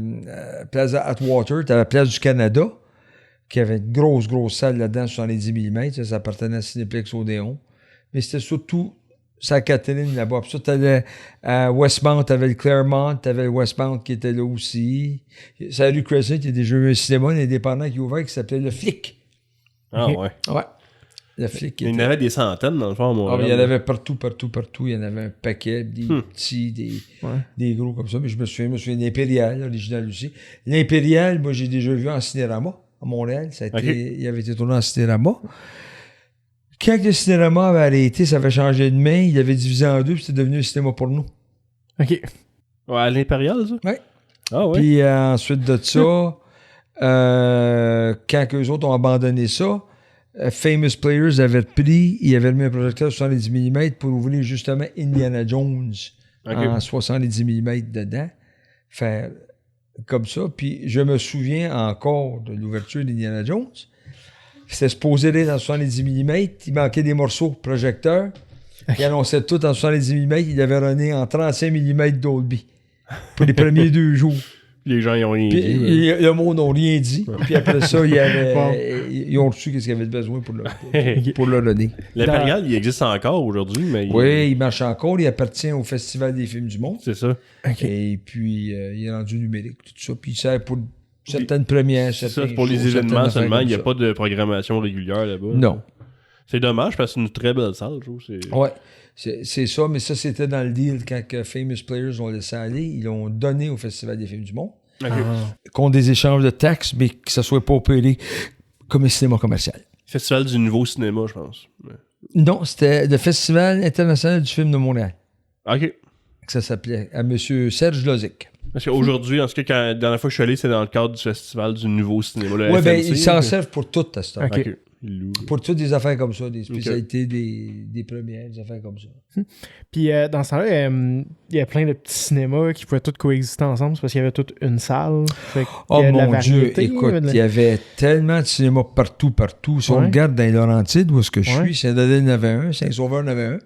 Plaza Atwater, t'avais Place du Canada, qui avait une grosse salle là-dedans, 70 mm. Ça appartenait à Cinéplex Odéon. Mais c'était surtout Sainte-Catherine là-bas. Puis ça, t'allais à Westmount, t'avais le Claremont, t'avais le Westmount qui était là aussi. C'est à rue Crescent, il y a déjà eu un cinéma indépendant qui est ouvert qui s'appelait Le Flic. Ah ouais. Ouais. Le Flic. Il y en avait des centaines, dans le fond, moi. Il y en avait partout. Il y en avait un paquet, des petits, des gros comme ça. Mais je me souviens de l'Impérial, l'original aussi. L'Impérial, moi, j'ai déjà vu en cinérama à Montréal. Il avait été tourné en cinérama. Quand le cinérama avait arrêté, ça avait changé de main. Il avait divisé en deux, puis c'était devenu un cinéma pour nous. OK. Ouais, à l'Impérial, ça? Oui. Ah ouais. Puis ensuite de ça, quand eux autres ont abandonné ça, Famous Players avait pris, il avait mis un projecteur 70 mm pour ouvrir justement Indiana Jones en 70 mm dedans. Faire comme ça. Puis je me souviens encore de l'ouverture d'Indiana Jones. C'était supposé aller dans 70 mm. Il manquait des morceaux projecteurs. Il annonçait tout en 70 mm. Il avait runné en 35 mm Dolby pour les premiers 2 jours. Les gens, ils ont rien dit. Le monde n'a rien dit. Puis après ça, ils ont reçu ce qu'ils avaient besoin pour le donner. L'Impérial, il existe encore aujourd'hui, mais... Oui, il marche encore. Il appartient au Festival des films du monde. C'est ça. Okay. Et puis, il est rendu numérique, tout ça. Puis il sert pour certaines premières, c'est ça, pour les événements seulement. Il n'y a pas de programmation régulière là-bas. Non. C'est dommage parce que c'est une très belle salle, je trouve. Oui. C'est ça, mais ça, c'était dans le deal quand Famous Players ont laissé aller. Ils l'ont donné au Festival des films du monde. Okay. Contre des échanges de taxes, mais que ça soit pas opéré comme un cinéma commercial. Festival du nouveau cinéma, je pense. Ouais. Non, c'était le Festival international du film de Montréal. OK. Ça s'appelait à M. Serge Lozic. Parce qu'aujourd'hui, en tout cas, la dernière fois que je suis allé, c'est dans le cadre du Festival du nouveau cinéma. Oui, bien, ils s'en servent pour tout à ce temps. OK. Pour toutes des affaires comme ça, des spécialités, des premières, des affaires comme ça. Puis dans ce temps-là, il y a plein de petits cinémas qui pouvaient tous coexister ensemble, c'est parce qu'il y avait toute une salle. Oh mon Dieu, écoute, il y avait tellement de cinémas partout. Si on regarde dans les Laurentides, où est-ce que je suis, Saint-Denis en avait un, Saint-Sauveur en avait un,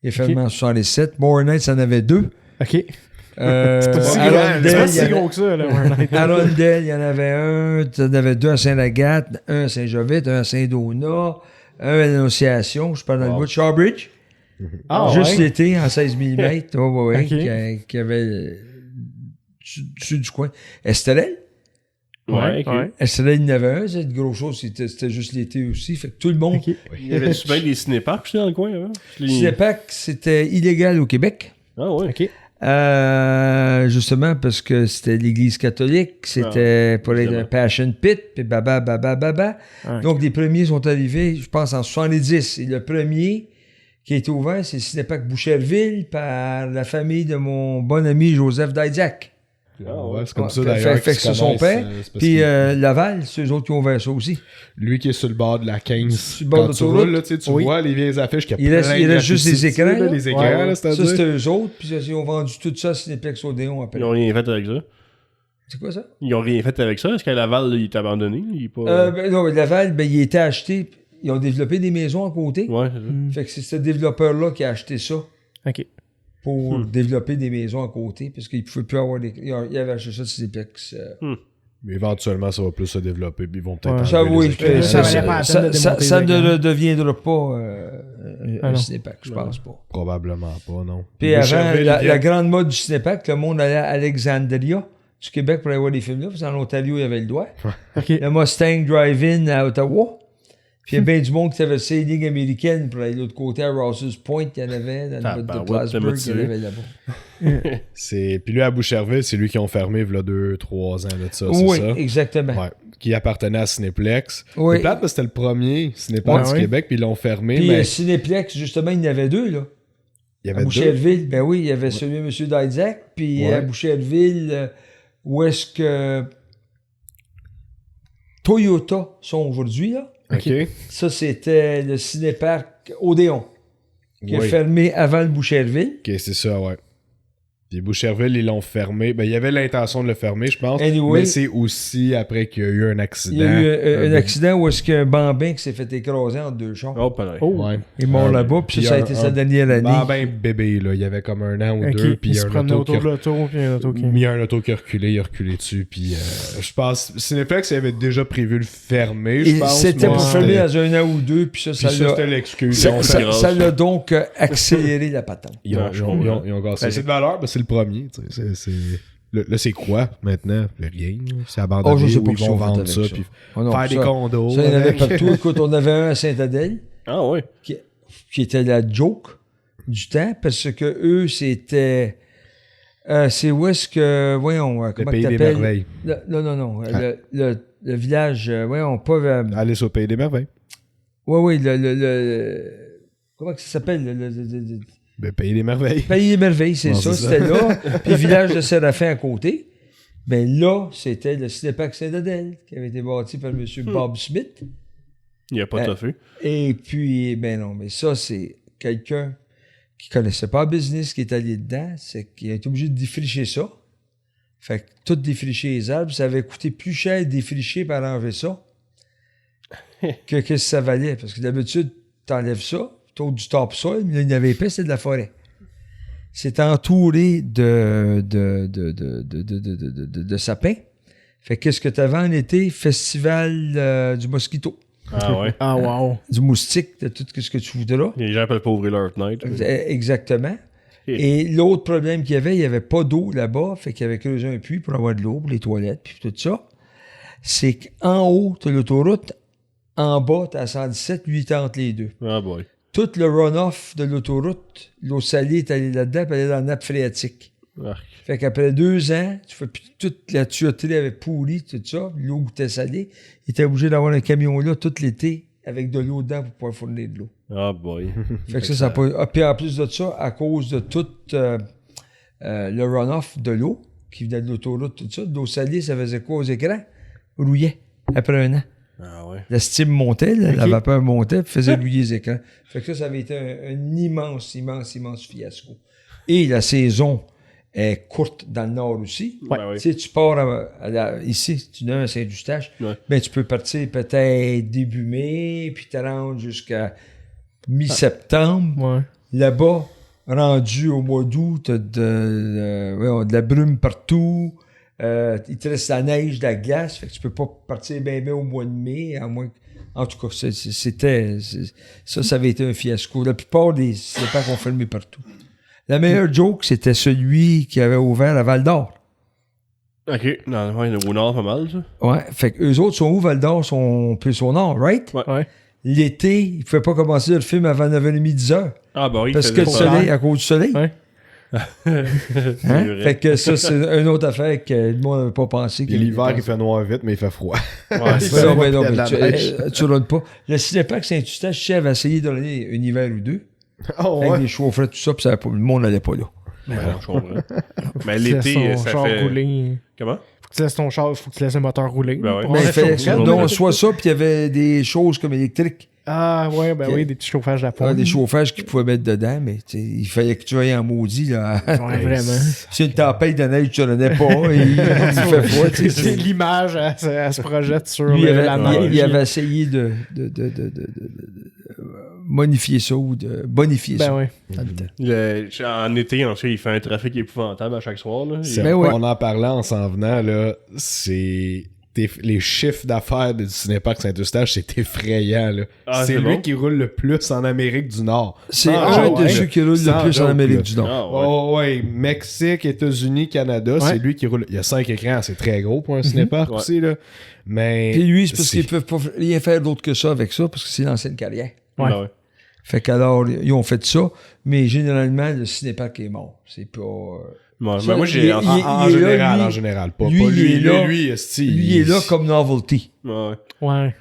Effectivement en 67, Moore Knights en avait 2. OK. C'est pas si gros que ça, là. À Rondell, il y en avait un. Il y en avait 2 à Saint-Agathe, un à Saint-Jovite, un à Saint-Donat, un à l'Annonciation. Je parle dans le bout de Shawbridge. Juste l'été, en 16 mm. Qui avait dessus du coin. Esterel. Ouais. Esterel, il y en avait un. C'est une grosse chose. C'était juste l'été aussi. Fait que tout le monde. Il y avait souvent des cinéparks aussi dans le coin. Cinéparks, c'était illégal au Québec. Ah ouais. OK. Justement parce que c'était l'Église catholique, c'était pour être un passion pit, puis baba. Okay. Donc les premiers sont arrivés, je pense, en 70. Et le premier qui a été ouvert, c'est le Cinéparc Boucherville par la famille de mon bon ami Joseph Daidiac. C'est comme ça d'ailleurs. Fait que c'est son père. Puis Laval, c'est eux autres qui ont ouvert ça aussi. Lui qui est sur le bord de la 15. Sur le bord de l'autoroute. Tu vois les vieilles affiches qui il reste juste les écrans. Les écrans, là, ça, c'était eux autres. Puis ils ont vendu tout ça à Cinéplex Odéon après. Ils ont rien fait avec ça. C'est quoi ça? Ils ont rien fait avec ça. Est-ce qu'à Laval, il est abandonné? Non, Laval, il a été acheté. Ils ont développé des maisons à côté. Ouais, c'est ça. Fait que c'est ce développeur-là qui a acheté ça. OK. Pour développer des maisons à côté, parce qu'il ne pouvait plus avoir des... Il avait acheté ça de Cinéplex. Mais éventuellement, ça va plus se développer, puis ils vont peut-être... Ça, oui, ça ne deviendra pas un Cinépac, je pense pas. Probablement pas, non. Puis avant, la grande mode du Cinépac, le monde allait à Alexandria, du Québec, pour aller voir des films là, parce qu'en Ontario, il y avait le droit. Okay. Le Mustang Drive-In à Ottawa. Puis il y a bien du monde qui traversait les lignes américaines pour aller de l'autre côté à Rouse's Point, il y en avait, dans le bas de Plattsburgh, il y en avait là-bas. Puis lui, à Boucherville, c'est lui qui ont fermé, il y a 2-3 ans de ça, Oui, c'est ça? exactement. Ouais. Qui appartenait à Cinéplex. Oui. C'est plate, parce que c'était le premier Cinéplex du Québec, puis ils l'ont fermé. Puis mais Cinéplex, justement, il y en avait deux, là. il y À avait deux. Boucherville, ben oui, il y avait celui de M. Daisac, puis à Boucherville, où est-ce que Toyota sont aujourd'hui, là. OK. Ça, c'était le cinéparc Odéon, qui a Oui. fermé avant le Boucherville. OK, c'est ça, ouais. Puis Boucherville, ils l'ont fermé. Ben, il y avait l'intention de le fermer, je pense. Anyway. Mais c'est aussi après qu'il y a eu un accident. Il y a eu un accident où est-ce qu'un bambin qui s'est fait écraser entre deux chars. Oh, pareil. Ouais. Il est mort là-bas, puis ça a été sa dernière année. Ben bébé, là. Il y avait comme 1 an ou Ok, 2, puis il il y se a un promenait auto autour qui de a... l'auto, puis un auto qui... Il y a un auto qui a reculé, il a reculé dessus, puis je pense... Cinéplex, il avait déjà prévu le fermer, je Et pense. c'était mais pour c'était- fermer dans un an ou deux, puis ça Puis ça, c'était l'a... l'excuse. Ça Ils ont ça- fait- Ça l'a donc accéléré la patente. Ils ont, Ah, je ils ont- comprends. ils ont cassé. C'est de valeur, mais c'est le premier. Tu sais, c'est... Là, c'est quoi, maintenant? Rien. C'est abandonné, Oh, je sais ou pas ils qu'ils vont sont vendre faits ça, avec puis Oh non, faire des ça- condos. Ça, il y en avait avec. partout. Écoute, on avait un à Saint-Adèle, Ah ouais. qui était la joke du temps, parce que eux, c'était... c'est où est-ce que... Voyons, Le comment pays des t'appelles? merveilles. Non. Ah. Le village... voyons, pas... Alice au pays des merveilles. oui, comment que ça s'appelle? Le pays des merveilles. Pays des Merveilles, c'est Bon, ça, c'est c'était là. Puis le village de Séraphin à côté. Ben là, c'était le cinéparc Saint-Adèle, qui avait été bâti par M. Bob Smith. Il a pas toffé. Et puis, ben non, mais ça, c'est quelqu'un qui connaissait pas le business, qui est allé dedans, c'est qu'il a été obligé de défricher ça. Fait que tout défricher les arbres, ça avait coûté plus cher de défricher par enlever ça que ce que ça valait. Parce que d'habitude, t'enlèves ça, t'as du topsoil, mais là, il n'y avait pas, c'était de la forêt. C'est entouré de sapins. Fait qu'est-ce que t'avais en été? Festival du mosquito, Ah ouais. Ah, wow. du moustique, de tout ce que tu voudras. Les gens peuvent pas ouvrir leur fenêtre. Exactement. Et l'autre problème qu'il y avait pas d'eau là-bas, fait qu'il y avait creusé un puits pour avoir de l'eau pour les toilettes, puis tout ça. C'est qu'en haut, t'as l'autoroute, en bas, t'as la 117, lui, t'es entre les deux. Ah boy. Tout le runoff de l'autoroute, l'eau salée est allée là-dedans, puis elle est dans la nappe phréatique. Arc. Fait qu'après 2 ans, tu fais plus toute la tuyauterie avait pourri, tout ça, l'eau goûtait salée. Il était obligé d'avoir un camion là tout l'été avec de l'eau dedans pour pouvoir fournir de l'eau. Ah boy. Fait que ça pas... Ah, puis en plus de ça, à cause de tout le runoff de l'eau qui venait de l'autoroute, tout ça, de l'eau salée, ça faisait quoi aux écrans? Rouillait après 1 an. Ah ouais. La steam montait, la vapeur montait, puis faisait rouiller les écrans. Fait que ça avait été un immense fiasco. Et la saison est courte dans le nord aussi. Ouais. Tu sais, tu pars ici, tu viens à Saint-Eustache, Ouais. ben tu peux partir peut-être début mai, puis te rendre jusqu'à mi-septembre. Ouais. Là-bas, rendu au mois d'août, t'as de la brume partout. Il te reste la neige, de la glace. Fait que tu peux pas partir bien au mois de mai, à moins que... En tout cas, ça avait été un fiasco. La plupart des cinéparcs ont fermé partout. La meilleure joke, c'était celui qui avait ouvert à Val-d'Or. Ok. Non, ouais, au nord, pas mal, ça. Ouais. Fait que eux autres sont où? Val-d'Or sont plus au nord, right? Ouais. L'été, ils ne pouvaient pas commencer le film avant 9h30, 10h. Ah bah oui. Parce que le faisait soleil, à cause du soleil. Ouais. Hein? vrai. Fait que ça, c'est une autre affaire que le monde n'avait pas pensé. Puis l'hiver, il fait noir vite, mais il fait froid. Ouais, Il c'est fait Non, noir, mais non, puis il y a mais de la neige. tu roules pas. Le cinéparc Saint-Eustache, je sais, avait essayé de donner un hiver ou deux. Oh, Avec ouais. des chaufferettes, tout ça, puis le monde n'allait pas là. Ouais, non, je comprends. Mais Faut que tu laisses l'été, ton ça char fait... rouler. Comment? Faut que tu laisses ton char, faut que tu laisses le moteur rouler. Ben ouais. Pour Mais il avoir fallait chaud. que non, soit ça, puis il y avait des choses comme électriques. Ah, ouais, ben oui, des petits chauffages de la pomme. Des chauffages qu'ils pouvaient mettre dedans, mais tu sais, il fallait que tu ailles en maudit. Là. Ouais, vraiment. Si une tempête de neige, tu n'en as pas, et il fait froid. Tu sais, C'est l'image, elle se projette sur Lui, la neige. il avait essayé de modifier ça ou de bonifier ça. Ben oui. Dans le temps. En été, en fait, il fait un trafic épouvantable à chaque soir. Là. C'est- Ben ouais. On en parlait en s'en venant, là, c'est les chiffres d'affaires du Cinéparc Saint-Eustache, c'est effrayant, là. Ah, c'est c'est lui bon? qui roule le plus en Amérique du Nord. C'est Sans un joke, de là. ceux qui roulent le Sans plus en joke, Amérique là. du Nord. Ah, ouais. Oh, ouais, Mexique, États-Unis, Canada, c'est lui qui roule. Il y a 5 écrans, c'est très gros pour un cinéparc Ouais. aussi, là. Mais. Puis lui, c'est parce qu'ils peuvent pas rien faire d'autre que ça avec ça, parce que c'est l'ancienne carrière. Ouais. Ah, ouais. Fait qu'alors, ils ont fait ça, mais généralement, le cinéparc est mort. C'est pas... Ouais, Ça, mais moi, j'ai. il- En il est là, général, lui. en général. Pas Lui, pas il lui. est là. Lui, esti, Lui, il est là comme novelty. Ouais. Ouais.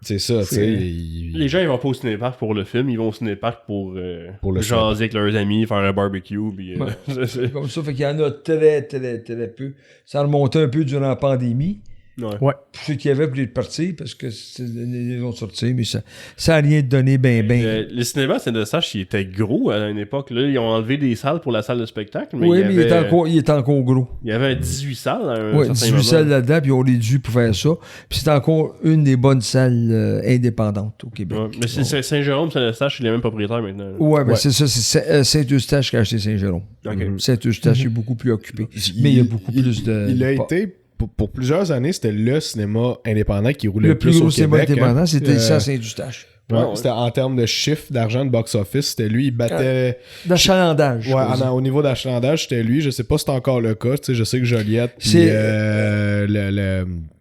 C'est ça, tu sais. Les gens, ils vont pas au cinépark pour le film, ils vont au cinépark pour le jaser avec leurs amis, faire un barbecue. Puis, Ouais. C'est comme ça, fait qu'il y en a très, très, très peu. Ça remontait un peu durant la pandémie. ouais. Ouais. Pour ceux qui avaient pour les partir, parce que les ont sortis, mais ça n'a rien donné ben. Le cinéma Saint-Eustache, il était gros à une époque. Là, ils ont enlevé des salles pour la salle de spectacle. Mais Oui, il y mais avait, il est encore gros. il y avait 18 salles à un Oui, certain 18 moment. salles là-dedans, puis ils ont réduit pour faire ça. Puis c'est encore une des bonnes salles indépendantes au Québec. Ouais. Mais c'est Saint-Jérôme, Saint-Eustache, c'est les mêmes propriétaires maintenant. Ouais, ben Ouais. c'est ça, c'est Saint-Eustache qui a acheté Saint-Jérôme. Ok. Saint-Eustache est beaucoup plus occupé. Mais il y a beaucoup plus de... Il a été, pour plusieurs années, c'était le cinéma indépendant qui roulait Le plus au gros cinéma Québec, indépendant, hein. c'était ici à Saint-Eustache. Ouais, Ouais. C'était en termes de chiffre d'argent de box-office, c'était lui, il battait... D'achalandage. Ouais, je au niveau d'achalandage, c'était lui. Je sais pas si c'est encore le cas. Tu sais, je sais que Joliette, puis C'est-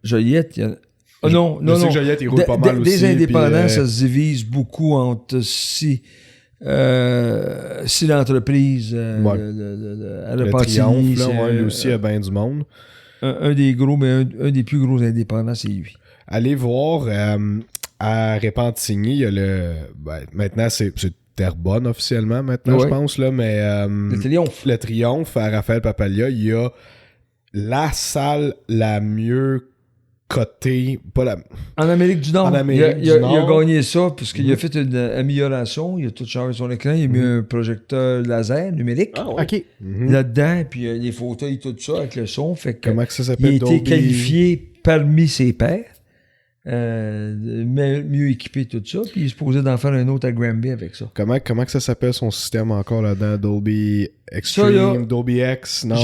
Joliette, il y en a... Ah non, je non, sais non. que Joliette, il roule pas mal aussi. Des indépendants, puis, ça se divise beaucoup entre si l'entreprise, Ouais. à le Repentigny, Triomphe, là, c'est, ouais, lui aussi, il y a bien du monde. un des gros, mais un des plus gros indépendants, c'est lui. Allez voir à Repentigny, il y a maintenant, c'est Terrebonne officiellement, maintenant, Ouais. je pense, là, mais Le Triomphe. le Triomphe à Raphaël Papalia, il y a la salle la mieux cotée, pas la... En Amérique du Nord. En Amérique il a du Nord. gagné ça parce qu'il a fait une amélioration. Il a tout changé son écran. Il a mis un projecteur laser numérique Ah, ouais. Ok. là-dedans. Puis les fauteuils, tout ça avec le son. Fait que Comment que ça il a s'appelle? été qualifié parmi ses pairs. Mieux équipé, tout ça. Puis il se posait d'en faire un autre à Granby avec ça. Comment que ça s'appelle son système encore là-dedans? Dolby Extreme, Ça, là, Dolby X, non?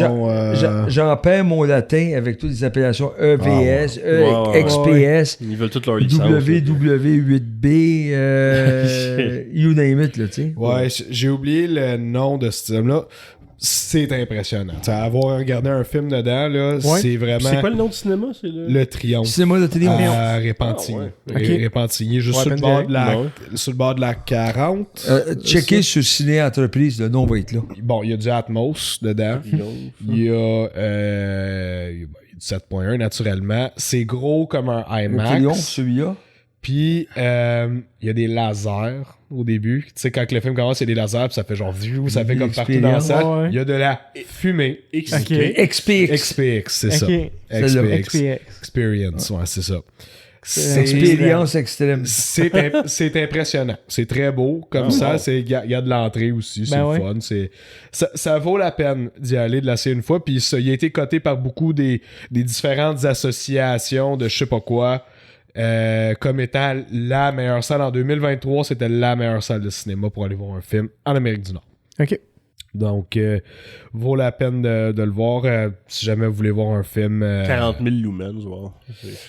J'en perds mon latin avec toutes les appellations EVS, ouais. XPS, Ils veulent toutes leurs licences. WW8B, you name it, là, tu sais. Ouais, j'ai oublié le nom de ce système-là. C'est impressionnant. T'sais, avoir regardé un film dedans, là, Ouais. c'est vraiment C'est quoi le nom du cinéma? C'est le Triomphe. C'est moi le Triomphe. À Repentigny. Ah, ouais. Ok. Repentigny, juste Ouais, sur, le peine bord de la, Ouais. sur le bord de la 40. Checker sur Ciné Entreprise, le nom va être là. Bon, il y a du Atmos dedans. Il y a du 7.1 naturellement. C'est gros comme un Le IMAX. Triomphe, celui-là. Puis, il y a des lasers au début. Tu sais, quand le film commence, il y a des lasers, puis ça fait genre view, ça fait comme partout dans la salle. Ouais. Il y a de la fumée. Ok. XPX. XPX, c'est ça. Ok. Celle-là. XPX. XPX. Experience, ouais, c'est ça. Expérience extrême. C'est impressionnant. C'est très beau. Comme Oh, ça, wow. il y a de l'entrée aussi. C'est Ben le ouais. fun. Ça vaut la peine d'y aller, de l'essayer une fois. Puis il a été coté par beaucoup des différentes associations de je sais pas quoi. Comme étant la meilleure salle en 2023, c'était la meilleure salle de cinéma pour aller voir un film en Amérique du Nord. Ok. Donc, vaut la peine de le voir si jamais vous voulez voir un film. 40 000 lumens, wow.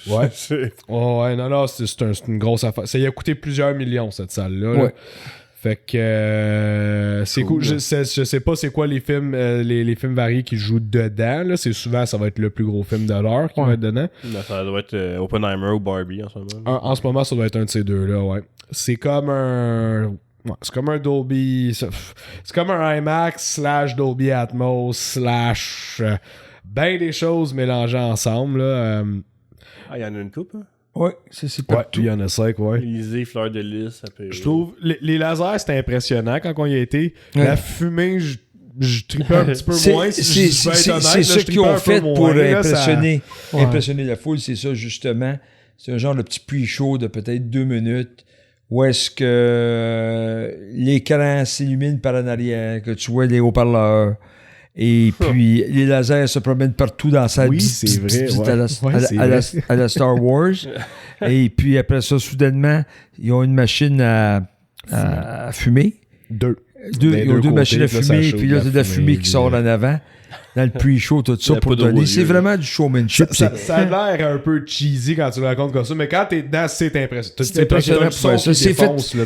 Ouais. C'est- Oh, ouais, non, c'est une grosse affaire. Ça y a coûté plusieurs millions, cette salle-là. là. Ouais. Fait que c'est cool. Je sais pas c'est quoi les films les films variés qui jouent dedans. Là. C'est souvent, ça va être le plus gros film de l'heure qui Ouais. va être dedans. Non, ça doit être Oppenheimer ou Barbie en ce moment. En ce moment, ça doit être un de ces deux-là, ouais. C'est comme un... Ouais, c'est comme un Dolby... C'est comme un IMAX / Dolby Atmos / ben des choses mélangées ensemble, là. Ah, il y en a une coupe, hein? Ouais, c'est Ouais, partout. il y en a 5, ouais. Élysée, Fleur de Lys, ça peut... Je trouve... Les lasers, c'était impressionnant quand on y a été. Ouais. La fumée, je tripais un petit peu C'est moins. Si je peux être honnête, c'est là, ça je qu'ils tripais un ont peu fait moins, pour là, ça- impressionner la foule, c'est ça justement. C'est un genre de petit pre-show de peut-être 2 minutes où est-ce que l'écran s'illumine par en arrière, que tu vois les haut-parleurs. Et puis, les lasers se promènent partout dans la salle. Oui, c'est vrai, ouais. À la, Ouais, à la- c'est à la- vrai. à la Star Wars. Et puis, après ça, soudainement, ils ont une machine à fumer. 2. Ils ont deux machines à côtés, puis là, ça fumer, chauffe puis là, t'as de la fumée qui sort en avant, dans le pre-show, tout ça, Il y a pour pas d'eau aux donner. C'est yeux. vraiment du showmanship. Ça a l'air un peu cheesy quand tu le racontes comme ça, mais quand t'es dedans, c'est impressionnant. C'est impressionnant pour faire ça. C'est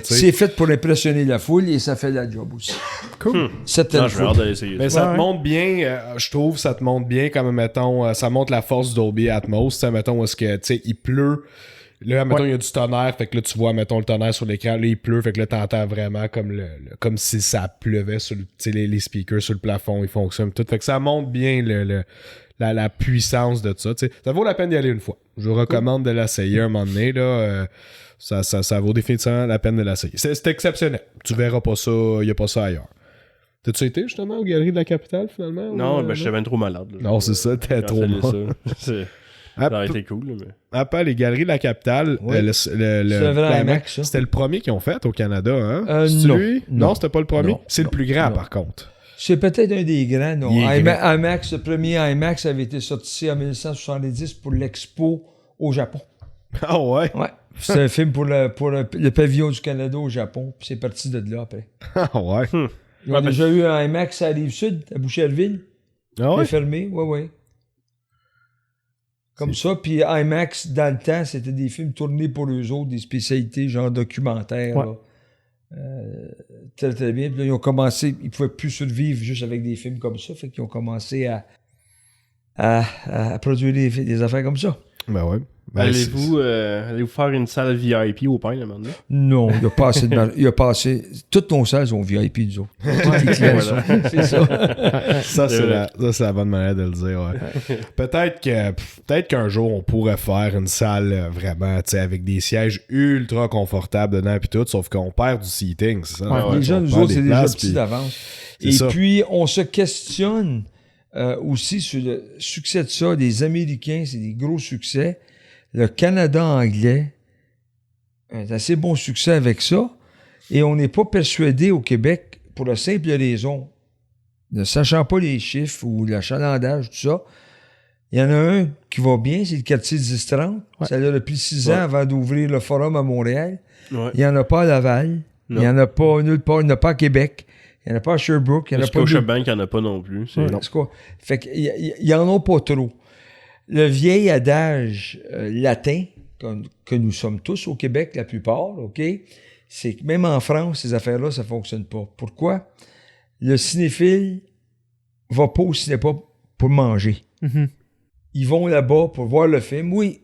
C'est fait pour impressionner la foule et ça fait la job aussi. cool. Certaines Non, je vais fois. hâte d'aller essayer Mais ça. ça te montre bien, je trouve, ça te montre bien comme, mettons, ça montre la force du Dolby Atmos. Tu sais, mettons, où est-ce que, tu sais, il pleut. Là, mettons, il y a du tonnerre, fait que là, tu vois, mettons, le tonnerre sur l'écran, là, il pleut, fait que là, t'entends vraiment comme si ça pleuvait sur tu sais, les speakers sur le plafond, ils fonctionnent tout. Fait que ça montre bien la puissance de ça, tu sais. Ça vaut la peine d'y aller une fois. Je vous recommande de l'essayer un moment donné, là. Ça vaut définitivement la peine de l'essayer. C'est exceptionnel. Tu verras pas ça, il y a pas ça ailleurs. T'as-tu été, justement, aux Galeries de la Capitale, finalement? Non, ou, ben, j'étais bien trop malade. Là. Non, c'est ça, t'es trop Cancellé mort. ça. Ah, Ça aurait été cool, là, mais... Après les Galeries de la Capitale, Oui. C'est un vrai IMAX, ça. c'était le premier qu'ils ont fait au Canada, hein? Non. Lui? Non. Non, c'était pas le premier? Non. C'est le plus grand, Non. par contre. C'est peut-être un des grands, non. Il est IMAX, le premier IMAX avait été sorti en 1970 pour l'Expo au Japon. Ah ouais? Ouais. C'était un film pour le pavillon du Canada au Japon, puis c'est parti de là après. Ah ouais? Ils ont déjà eu un IMAX à Rive-Sud, à Boucherville. Ah Il ouais? est fermé, ouais. Comme ça, puis IMAX, dans le temps, c'était des films tournés pour eux autres, des spécialités, genre documentaires. Ouais. Là. Très, très bien. Puis là, ils ont commencé, ils pouvaient plus survivre juste avec des films comme ça, fait qu'ils ont commencé à produire des affaires comme ça. Ben ouais. Ben, Allez-vous faire une salle VIP au pain, là, maintenant? Non, il y a pas assez. Toutes nos salles sont VIP, nous autres. Toutes les clients sont. C'est ça. ça, C'est vrai. c'est la bonne manière de le dire, ouais. Peut-être qu'un jour, on pourrait faire une salle vraiment, tu sais, avec des sièges ultra confortables dedans puis tout, sauf qu'on perd du seating, c'est ça? Ouais, déjà, on nous perd autres, des c'est déjà places, petit puis- d'avance. C'est Et ça. puis, on se questionne aussi sur le succès de ça. Les Américains, c'est des gros succès. Le Canada anglais, un assez bon succès avec ça. Et on n'est pas persuadé au Québec, pour la simple raison, ne sachant pas les chiffres ou l'achalandage, tout ça. Il y en a un qui va bien, c'est le quartier 10-30. Ouais. Ça a pris 6 ans Ouais. avant d'ouvrir le forum à Montréal. Ouais. Il n'y en a pas à Laval. Il Non. n'y en a pas nulle part. Il n'y en a pas à Québec. Il n'y en a pas à Sherbrooke. Il n'y en a pas Scotiabank, il n'y en a pas non plus. C'est... en tout cas, fait qu'il y en a pas trop. Le vieil adage latin, que nous sommes tous au Québec, la plupart, OK, c'est que même en France, ces affaires-là, ça ne fonctionne pas. Pourquoi? Le cinéphile va pas au cinéma pour manger. Mhm. Ils vont là-bas pour voir le film. Oui,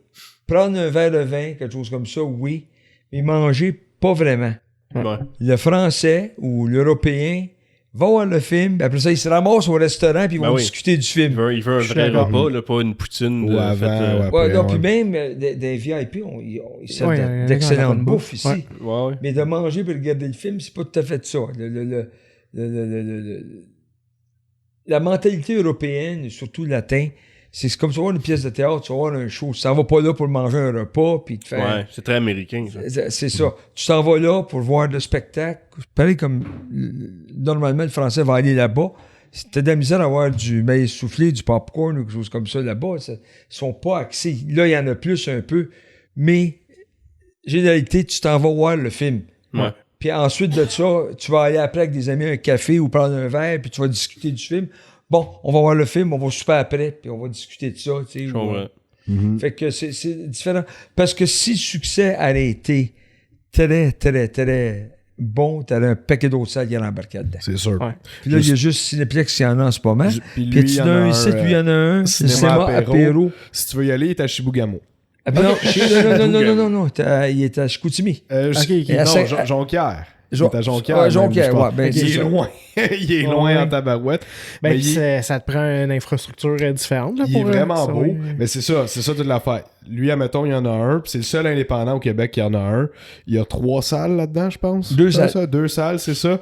prendre un verre de vin, quelque chose comme ça, oui, mais manger, pas vraiment. Ouais. Le Français ou l'Européen va voir le film, puis après ça, ils se ramassent au restaurant, puis ils vont Ben oui. discuter du film. Il veut un Je suis vrai d'accord. repas, là, pas une poutine Ou avant, faite, ouais. Ouais, Après, non, ouais. puis même des VIP, ils servent Ouais, il y en a d'excellente qui ont la bonne bouffe bouffe. ici. Ouais. ouais. Mais de manger et regarder le film, c'est pas tout à fait ça. La mentalité européenne, et surtout latin, c'est comme tu vas voir une pièce de théâtre, tu vas voir un show. Tu t'en vas pas là pour manger un repas, puis te faire... Ouais, c'est très américain, ça. C'est ça. Tu t'en vas là pour voir le spectacle. Pareil comme normalement le Français va aller là-bas. Si t'as de la misère à avoir du maïs soufflé, du popcorn ou quelque chose comme ça là-bas, ils sont pas axés. Là, il y en a plus un peu. Mais, généralité, tu t'en vas voir le film. Ouais. Puis ensuite de ça, tu vas aller après avec des amis à un café ou prendre un verre, puis tu vas discuter du film. Bon, on va voir le film, on va souper après, puis on va discuter de ça. Tu sais, Je ou, comprends. fait que c'est différent. Parce que si le succès avait été très, très, très bon, t'aurais un paquet d'autres salles qui allaient embarquer là-dedans. C'est sûr. Ouais. Puis là, il y a juste Cinéplex qui en a en ce moment. Puis Puis lui, il y tu en en a as un un, ici, lui, il y en a un. cinéma apéro. apéro. Si tu veux y aller, il est à Chibougamau. Ah, non, non. Il est à Chicoutimi. Ok. Et à Non, Saint- Jonquière. Il Jo- est à Jonquière. Ouais, même, Jonquière, je pense. ouais, ben, il c'est est ça. loin. Il est loin Ouais. en tabarouette. Ben, Mais puis ça te prend une infrastructure différente. Là, Il est pour, vraiment ça, beau. ouais. Mais c'est ça toute l'affaire. Lui, admettons, il y en a un. Puis c'est le seul indépendant au Québec qui en a un. Il y a 3 salles là-dedans, je pense. 2 C'est salles. ça, 2 salles, c'est ça.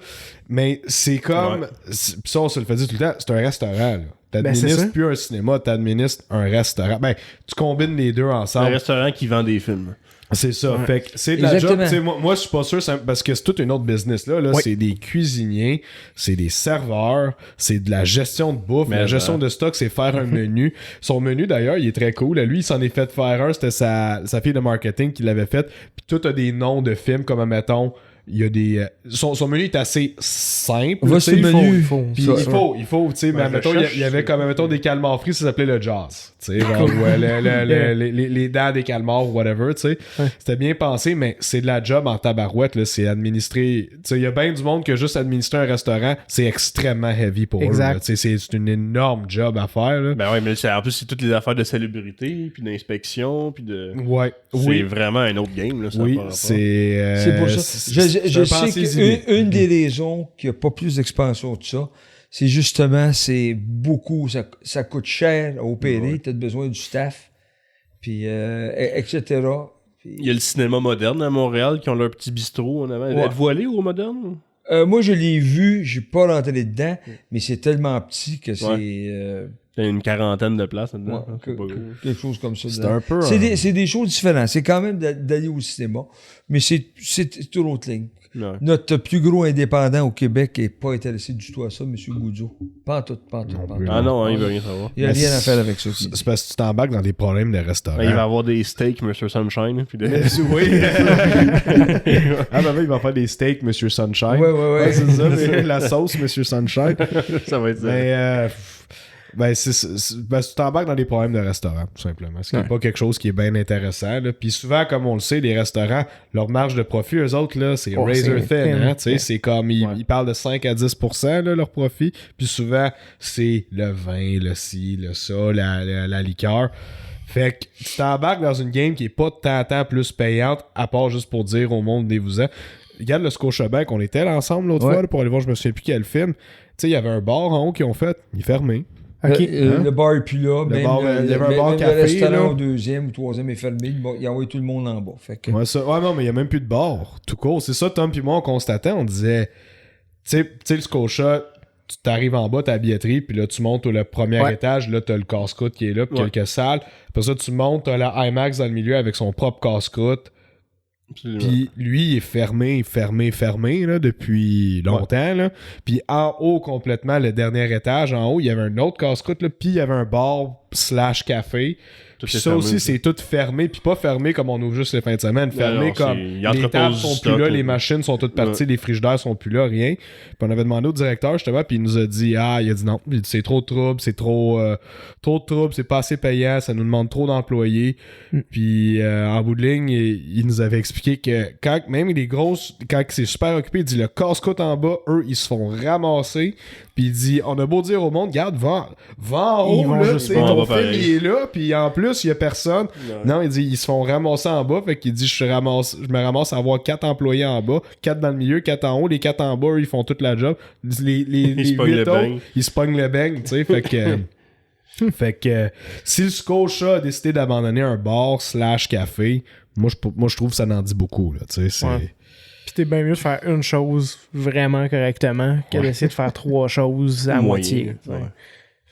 Mais c'est comme... Puis ça, on se le fait dire tout le temps. C'est un restaurant, là. Ben, T'administres c'est ça. plus un cinéma, t'administres un restaurant. Ben, tu combines les deux C'est un ensemble. restaurant qui vend des films. C'est ça. Ouais. Fait que c'est de la Exactement. job. Tu sais, moi, je suis pas sûr, parce que c'est toute une autre business. Là, Oui. c'est des cuisiniers, c'est des serveurs, c'est de la gestion de bouffe. Mais la gestion de stock, c'est faire un menu. Son menu, d'ailleurs, il est très cool. Lui, il s'en est fait faire un. C'était sa fille de marketing qui l'avait fait. Puis tout a des noms de films, comme, mettons, Il y a des... son menu est assez simple. Va sur le menu. Puis il faut, tu sais, mais mettons, il y avait comme, mettons, des calmars frits, ça s'appelait le Jazz. Tu sais, genre, les dents des calmars ou whatever, tu sais. C'était bien pensé, mais c'est de la job en tabarouette, là. C'est administrer... Tu sais, il y a bien du monde que juste administrer un restaurant, c'est extrêmement heavy pour eux. Tu sais, c'est une énorme job à faire, là. Ben ouais, mais en plus, c'est toutes les affaires de salubrité, puis d'inspection, puis de... Ouais. C'est vraiment un autre game, là. Ça oui, c'est pour ça. Je sais qu'une des raisons qu'il n'y a pas plus d'expansion que ça, c'est justement, c'est beaucoup, ça coûte cher à opérer, tu as besoin du staff, puis etc. Puis... Il y a le cinéma moderne à Montréal qui ont leur petit bistrot en avant. Êtes-vous allé au moderne? Moi, je l'ai vu, j'ai pas rentré dedans, mais c'est tellement petit que c'est... Il y a une quarantaine de places là-dedans. Quelque chose comme ça. C'est un peu... C'est des choses différentes. C'est quand même d'aller au cinéma, mais c'est toute autre ligne. Ouais. Notre plus gros indépendant au Québec n'est pas intéressé du tout à ça, M. Goudzo. Pas en tout. Ah non, hein, il veut rien savoir. Il n'y a rien à faire avec ça. C'est parce que tu t'embarques dans des problèmes de restaurant. Il va avoir des steaks, Mr. Sunshine. Puis oui. Ah ben il va faire des steaks, M. Sunshine. Ouais. C'est ça, mais la sauce, M. Sunshine. Ça va être ça. Mais tu t'embarques dans des problèmes de restaurant, tout simplement. Ce qui n'est pas quelque chose qui est bien intéressant. Là. Puis souvent, comme on le sait, les restaurants, leur marge de profit, eux autres, là, c'est razor thin. Hein, c'est comme, ils parlent de 5 à 10% là, leur profit. Puis souvent, c'est le vin, le ci, le ça, la liqueur. Fait que tu t'embarques dans une game qui est pas tant plus payante, à part juste pour dire au monde, venez-vous-en. Regarde le Scotiabank, on était là ensemble l'autre fois là, pour aller voir, je me souviens plus quel film. Tu sais, il y avait un bar en haut qu'ils ont fait, il est fermé. Le bar est plus là. Il y avait un bar café. Le restaurant là. au deuxième ou troisième est fermé. Il a envoyé tout le monde en bas. Fait que... ouais, non, mais il n'y a même plus de bar. Tout court. C'est ça, Tom et moi, on constatait. On disait, tu sais, le Scotia, tu t'arrives en bas, t'as la billetterie, puis là, tu montes au premier étage. Là, t'as le casse-croûte qui est là, puis quelques salles. Après ça, tu montes, t'as la IMAX dans le milieu avec son propre casse-croûte. Puis lui, il est fermé là, depuis longtemps. Là. Puis en haut, complètement, le dernier étage, en haut, il y avait un autre casse-croûte, là, puis il y avait un bar / café. Puis ça fermé, aussi, c'est tout fermé, puis pas fermé comme on ouvre juste les fins de semaine, fermé comme les tables sont plus là, les machines sont toutes parties, les frigidaires sont plus là, rien. Puis on avait demandé au directeur, justement, puis il nous a dit, il a dit non, c'est trop de trouble, c'est trop de trouble, c'est pas assez payant, ça nous demande trop d'employés. Puis en bout de ligne, il nous avait expliqué que quand même les grosses, quand c'est super occupé, il dit le casse-croûte en bas, eux, ils se font ramasser. Puis il dit, on a beau dire au monde, regarde, va en haut, là, c'est ton film, il est là, puis en plus, il y a personne. Non, il dit, ils se font ramasser en bas, fait qu'il dit, je me ramasse à avoir 4 employés en bas, 4 dans le milieu, 4 en haut, les 4 en bas, eux, ils font toute la job. Les 8 autres, ils se pognent le bang, tu sais, fait que... fait que si le Scotia a décidé d'abandonner un bar / café, moi je trouve que ça en dit beaucoup, là, tu sais, c'est... Ouais. Puis t'es bien mieux de faire une chose vraiment correctement que d'essayer de faire 3 choses à moitié.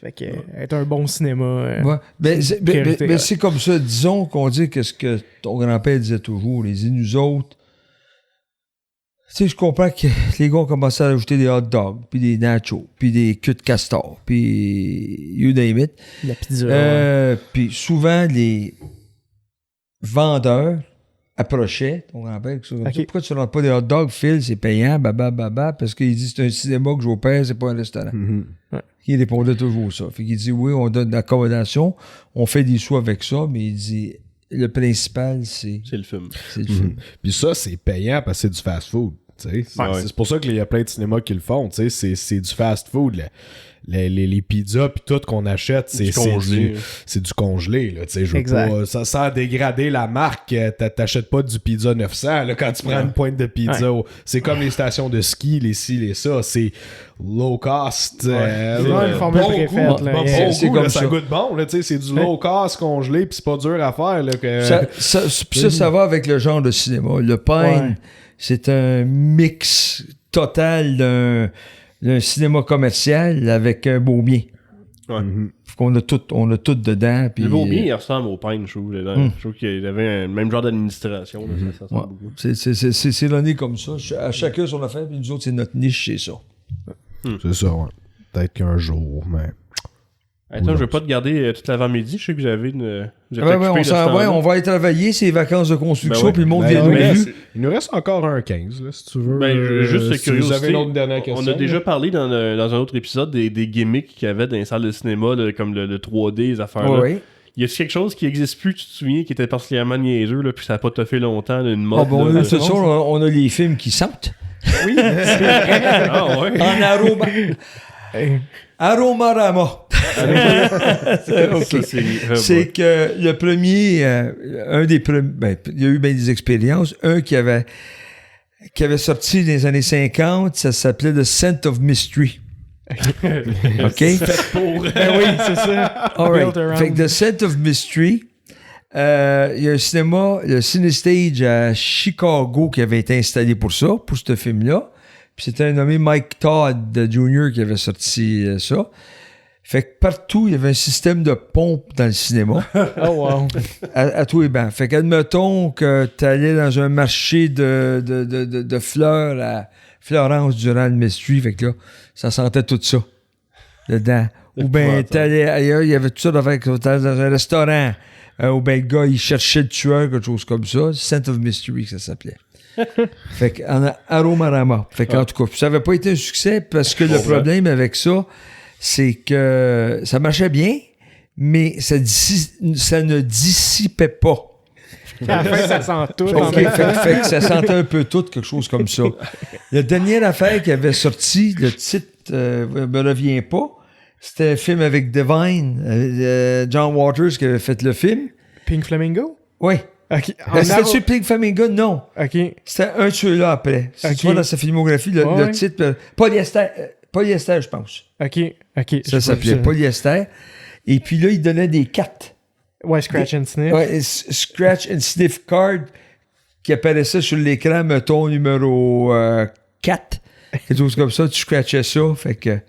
Fait que être un bon cinéma. C'est comme ça. Disons qu'on dit que ce que ton grand-père disait toujours. Il dit, nous autres, tu sais, je comprends que les gars ont commencé à ajouter des hot dogs, puis des nachos, puis des queues de castor, puis you name it. La pizza. Puis souvent, les vendeurs approchaient ton grand-père. Pourquoi tu ne rentres pas des hot dogs, Phil, c'est payant, parce qu'il dit c'est un cinéma que j'opère, c'est pas un restaurant. Il répondait toujours ça. Fait qu'il dit oui, on donne de l'accommodation, on fait des sous avec ça, mais il dit le principal, c'est le film. C'est le film. Puis ça, c'est payant parce que c'est du fast-food. C'est pour ça qu'il y a plein de cinémas qui le font. C'est du fast-food. Les pizzas puis tout qu'on achète, c'est du congelé. Là, je veux pas, ça sert à dégrader la marque. T'achètes pas du pizza 900 là, quand tu prends une pointe de pizza. C'est comme les stations de ski, les ci, les ça. C'est low cost. Une formule préfaite. C'est comme ça goûte bon. Là, c'est du low cost congelé puis c'est pas dur à faire. Là, ça va avec le genre de cinéma. Le Pine, c'est un mix total d'un cinéma commercial avec un beau bien. On a tout dedans. Pis, le beau bien, il ressemble au Pine, je trouve. Je trouve qu'il avait un même genre d'administration. Ça ressemble beaucoup. C'est l'année comme ça. À chacun son affaire, puis nous autres, c'est notre niche, c'est ça. C'est ça, ouais. Peut-être qu'un jour, mais... Attends, je vais pas te garder toute l'avant-midi. Je sais que j'avais une. On va aller travailler, c'est les vacances de construction, puis le monde vient il nous reste encore un 15, là, si tu veux. Juste si vous avez une autre dernière question. On a déjà parlé dans un autre épisode des gimmicks qu'il y avait dans les salles de cinéma, comme le 3D, les affaires-là. Oui. Y a quelque chose qui existe plus, tu te souviens, qui était particulièrement niaiseux, là, puis ça a pas fait longtemps, là, une mode. C'est sûr, on a les films qui sentent. Oui, c'est vrai. Ah ouais. En aroma. Aromarama. Okay. C'est que le premier, un des premiers, il y a eu bien des expériences. Un qui avait sorti dans les années 50, ça s'appelait The Scent of Mystery. OK? Oui, c'est ça. All right. Fait que The Scent of Mystery, il y a un cinéma, le Cinestage à Chicago qui avait été installé pour ça, pour ce film-là. Puis c'était un nommé Mike Todd Jr. qui avait sorti ça. Fait que partout, il y avait un système de pompe dans le cinéma. Oh wow. À tous les bancs. Fait qu'admettons que tu allais dans un marché de fleurs à Florence durant le Mystery. Fait que là, ça sentait tout ça dedans. Ou bien t'allais ailleurs, il y avait tout ça d'affaires. T'allais dans un restaurant. Ou bien le gars, il cherchait le tueur, quelque chose comme ça. Scent of Mystery, que ça s'appelait. Fait qu'en Aromarama. Fait qu'en tout cas, ça n'avait pas été un succès parce que le problème avec ça, c'est que ça marchait bien, mais ça ne dissipait pas. À la fin, ça sent tout. Fait que ça sentait un peu tout, quelque chose comme ça. La dernière affaire qui avait sorti, le titre me revient pas, c'était un film avec Divine, John Waters qui avait fait le film. Pink Flamingo? Oui. Okay. C'était-tu Pink Flamingo? Non. OK. C'était un de ceux-là après. Si tu vois dans sa filmographie, le titre, Polyester, je pense. OK. Ça s'appelait Polyester. Et puis là, il donnait des cartes. Ouais, Scratch and Sniff. Ouais, Scratch and Sniff card qui apparaissait sur l'écran, mettons, numéro 4. Quelque chose comme ça, tu scratchais ça. Fait que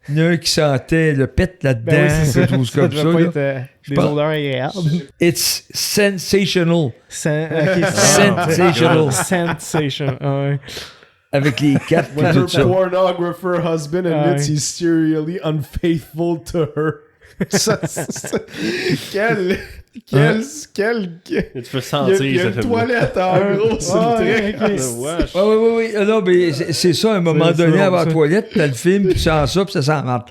il y en a un qui sentait le pet là-dedans, quelque chose comme ça. Devait pas être, des odeurs agréables. It's sensational. Sensational. Sensational. Ouais. Avec les cartes et When tout her ça. pornographer husband admits he's serially unfaithful to her. Quel Tu peux sentir il y a une toilette en gros sur le truc. Oui. Non, mais c'est ça, à un moment donné, avant la toilette, t'as le film, puis tu sens ça, puis ça sent mal.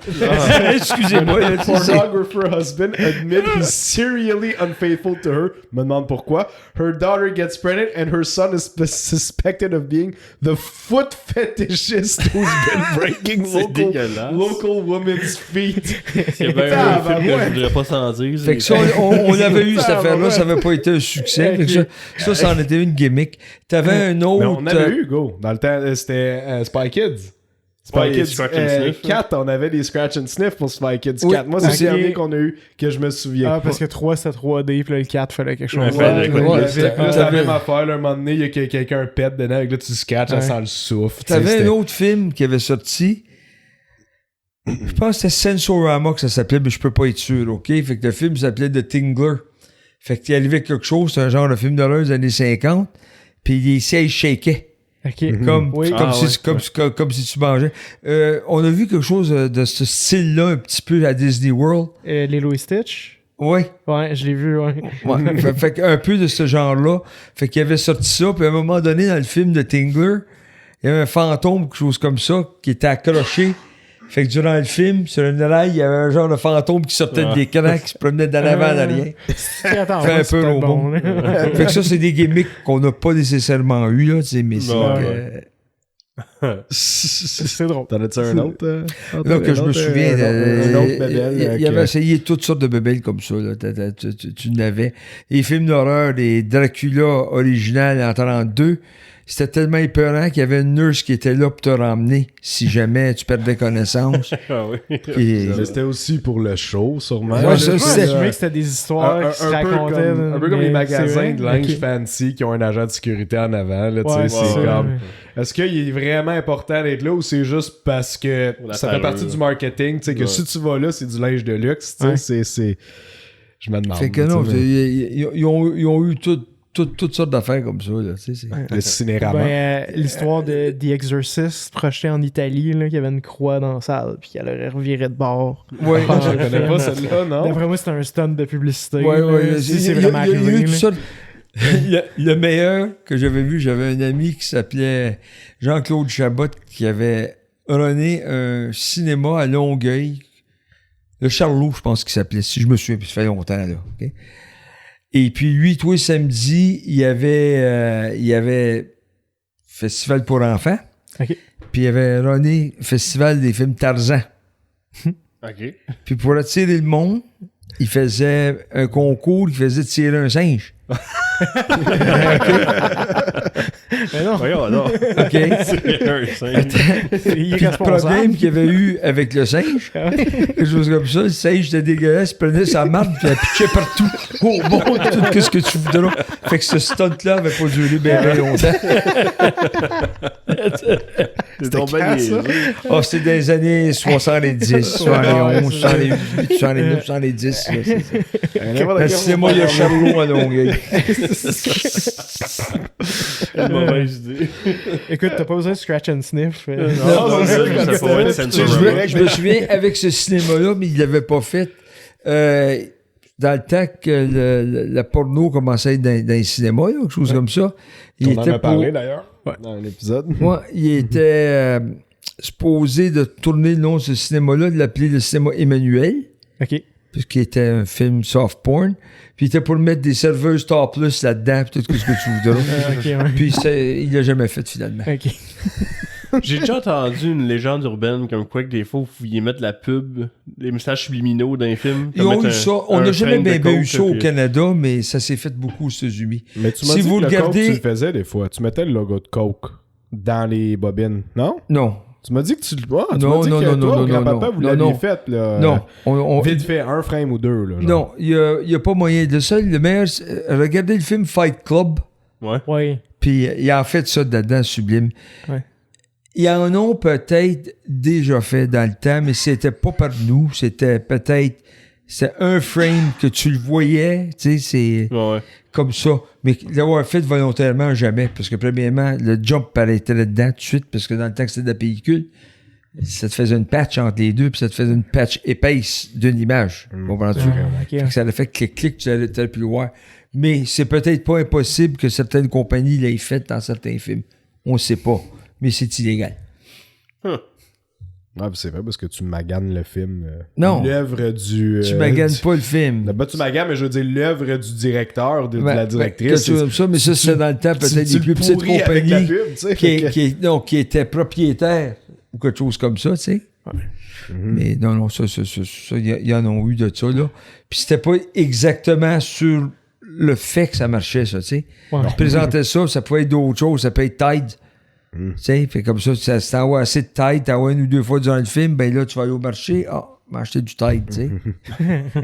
Excusez-moi. The pornographer husband admit he's serially unfaithful to her. Me demande pourquoi. Her daughter gets pregnant and her son is suspected of being the foot fetishist who's been breaking local women's feet. C'est bien un film que je voudrais pas sentir. Fait que ça, on avait eu cette affaire-là, ça n'avait pas été un succès. Fait que ça en était une gimmick. T'avais un autre... Mais on avait eu, go. Dans le temps, c'était Spy Kids. Spy Kids 4, on avait des Scratch and Sniff pour Spy Kids 4. Moi, c'est le dernier qu'on a eu que je me souviens. Parce que 3, c'était 3D, puis là, le 4, fallait quelque chose. C'était la même affaire. Là, un moment donné, il y a quelqu'un pète dedans, avec là, tu scratches, ça sent le souffle. T'avais un autre film qui avait sorti... Je pense que c'était Sensorama que ça s'appelait, mais je peux pas être sûr, OK? Fait que le film s'appelait The Tingler. Fait que t'es arrivé quelque chose, c'est un genre de film d'horreur des années 50, puis les sièges shakaient. OK. Comme si tu mangeais. On a vu quelque chose de ce style-là un petit peu à Disney World. Lilo et Stitch? Oui. Ouais, je l'ai vu, ouais. fait un peu de ce genre-là. Fait qu'il avait sorti ça, puis à un moment donné, dans le film de Tingler, il y avait un fantôme, quelque chose comme ça, qui était accroché. Fait que durant le film, sur une oreille, il y avait un genre de fantôme qui sortait de l'écran, qui se promenait d'en avant, d'arrière. Fait un peu robot. Fait que ça, c'est des gimmicks qu'on n'a pas nécessairement eu, là, tu sais, mais c'est drôle. T'en as-tu un autre? Là, que je me souviens, il avait essayé toutes sortes de bébelles comme ça, là. Tu n'avais. Les films d'horreur, les Dracula originales en 32, c'était tellement épeurant qu'il y avait une nurse qui était là pour te ramener si jamais tu perdais connaissance. Mais c'était aussi pour le show, sûrement. Ouais, ça, je me que c'était des histoires qui se racontaient. Un peu comme les magasins de linge fancy qui ont un agent de sécurité en avant. Là, c'est comme... Est-ce qu'il est vraiment important d'être là ou c'est juste parce que ça fait partie du marketing, que si tu vas là, c'est du linge de luxe, c'est... Je me demande. Fait que non, ils ont eu toutes sortes d'affaires comme ça. Là, tu sais, Le cinérama. L'histoire de The Exorcist projeté en Italie, là, qu'il y avait une croix dans la salle, puis qu'elle aurait reviré de bord. Ouais, Je connais pas celle-là, non? D'après moi, c'est un stunt de publicité. Ouais, là, ouais. si c'est vraiment Il y a arrivé. eu tout là. ça. Le meilleur que j'avais vu, j'avais un ami qui s'appelait Jean-Claude Chabot qui avait runné un cinéma à Longueuil. Le Charlot, je pense qu'il s'appelait, si je me souviens, puis ça fait longtemps, là. Okay? Et puis, lui, tous les samedis, il y avait Festival pour enfants. OK. Puis il avait runné Festival des films Tarzan. OK. Puis pour attirer le monde, il faisait un concours, il faisait tirer un singe. Mais non, Voyons, non. OK? C'est un singe. il est Puis le problème responsable. qu'il y avait eu avec le singe, quelque chose comme ça, le singe était dégueulasse, il prenait sa marde puis il la pitchait partout. Oh bon, tout ce que tu voudras. Fait que ce stunt-là avait pas duré bien longtemps. C'est donc bien niaiseux. Oh, c'était dans les années 70, 71, 78, 69, 70. là, c'est ça. Le cinéma, il y a Charlot à Longueuil. Une mauvaise idée. Écoute, t'as pas besoin de scratch and sniff. Non, c'est ça, je sais pas, une censure. Je me souviens, avec ce cinéma-là, mais il l'avait pas fait. Dans le temps que la porno commençait à être dans les cinémas, là, quelque chose comme ça. On en a parlé d'ailleurs dans l'épisode. Ouais, il était supposé de tourner le nom de ce cinéma-là, de l'appeler le cinéma Emmanuel, OK. puisqu'il était un film soft porn. Puis il était pour mettre des serveuses topless là-dedans, puis tout ce que tu voudras. OK, ouais. Puis il l'a jamais fait finalement. OK. J'ai déjà entendu une légende urbaine comme quoi que des fois, vous pouviez mettre la pub, les messages subliminaux dans les films. Ils ont eu ça. On n'a jamais bien eu ça au Canada. Canada, mais ça s'est fait beaucoup aux États-Unis. Mais tu m'as Si dit vous que le le Coke, gardez- tu le faisais des fois. Tu mettais le logo de Coke dans les bobines, non? Non. Tu m'as dit que tu le... Ah, tu Non, m'as dit non, que non, toi, non, grand-papa, non, vous non, l'aviez non. fait, là. Non. Vite fait, un frame ou deux, là. genre. Non, il n'y a pas moyen. Le meilleur, c'est- regardez le film Fight Club, Ouais. Ouais. puis il a fait ça dedans, sublime. Ouais. Ils en ont peut-être déjà fait dans le temps, mais c'était pas par nous. C'était peut-être... C'est un frame que tu le voyais, tu sais, c'est Ouais. comme ça. Mais l'avoir fait volontairement, jamais. Parce que premièrement, le jump paraîtrait dedans tout de suite, parce que dans le temps que c'était de la pellicule, ça te faisait une patch entre les deux, puis ça te faisait une patch épaisse d'une image. Comprends-tu? OK. Fait que ça a fait clic, tu allais pu le voir. Mais c'est peut-être pas impossible que certaines compagnies l'aient fait dans certains films. On ne sait pas. Mais c'est illégal. Ah, c'est vrai, parce que tu maganes le film. Non. L'œuvre du... Tu maganes pas le film. Ben, tu maganes, mais je veux dire l'œuvre du directeur, de la directrice. quelque chose comme ça, mais ça, c'est dans le temps, peut-être des plus petites compagnies qui étaient propriétaires ou quelque chose comme ça, tu sais. Mais non, ça, il y en a eu de ça, là. Puis c'était pas exactement sur le fait que ça marchait, ça, tu sais. Ouais. Je présentais ça, ça pouvait être d'autres choses, ça peut être Tide. Tu sais, fait comme ça, si t'envoies assez de Tide, t'envoies une ou deux fois durant le film, ben là, tu vas aller au marché, m'acheter du Tide, tu sais.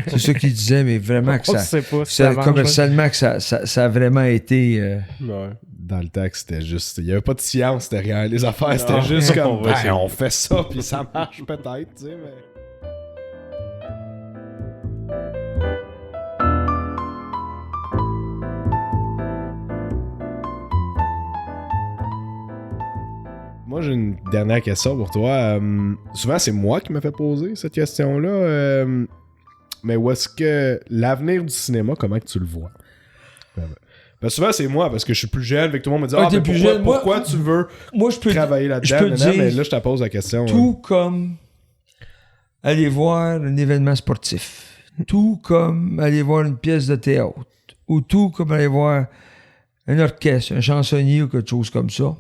C'est ça qu'il disait, mais vraiment que On ça... sait pas si ça marche, commercialement, que ça a vraiment été... Ouais. Dans le texte, c'était juste... Il n'y avait pas de science derrière les affaires. C'était Non. juste comme... On va essayer. on fait ça, puis ça marche peut-être, tu sais, mais... Moi, j'ai une dernière question pour toi. Souvent, c'est moi qui me fait poser cette question-là. Mais où est-ce que l'avenir du cinéma, comment que tu le vois? Ben, souvent, c'est moi, parce que je suis plus jeune, avec tout le monde me dit « Ah, t'es mais plus pourquoi, jeune. pourquoi tu veux Moi, je peux travailler je là-dedans? peux dire, Mais là, je te pose la question. tout comme aller voir un événement sportif, tout comme aller voir une pièce de théâtre, ou tout comme aller voir un orchestre, un chansonnier ou quelque chose comme ça.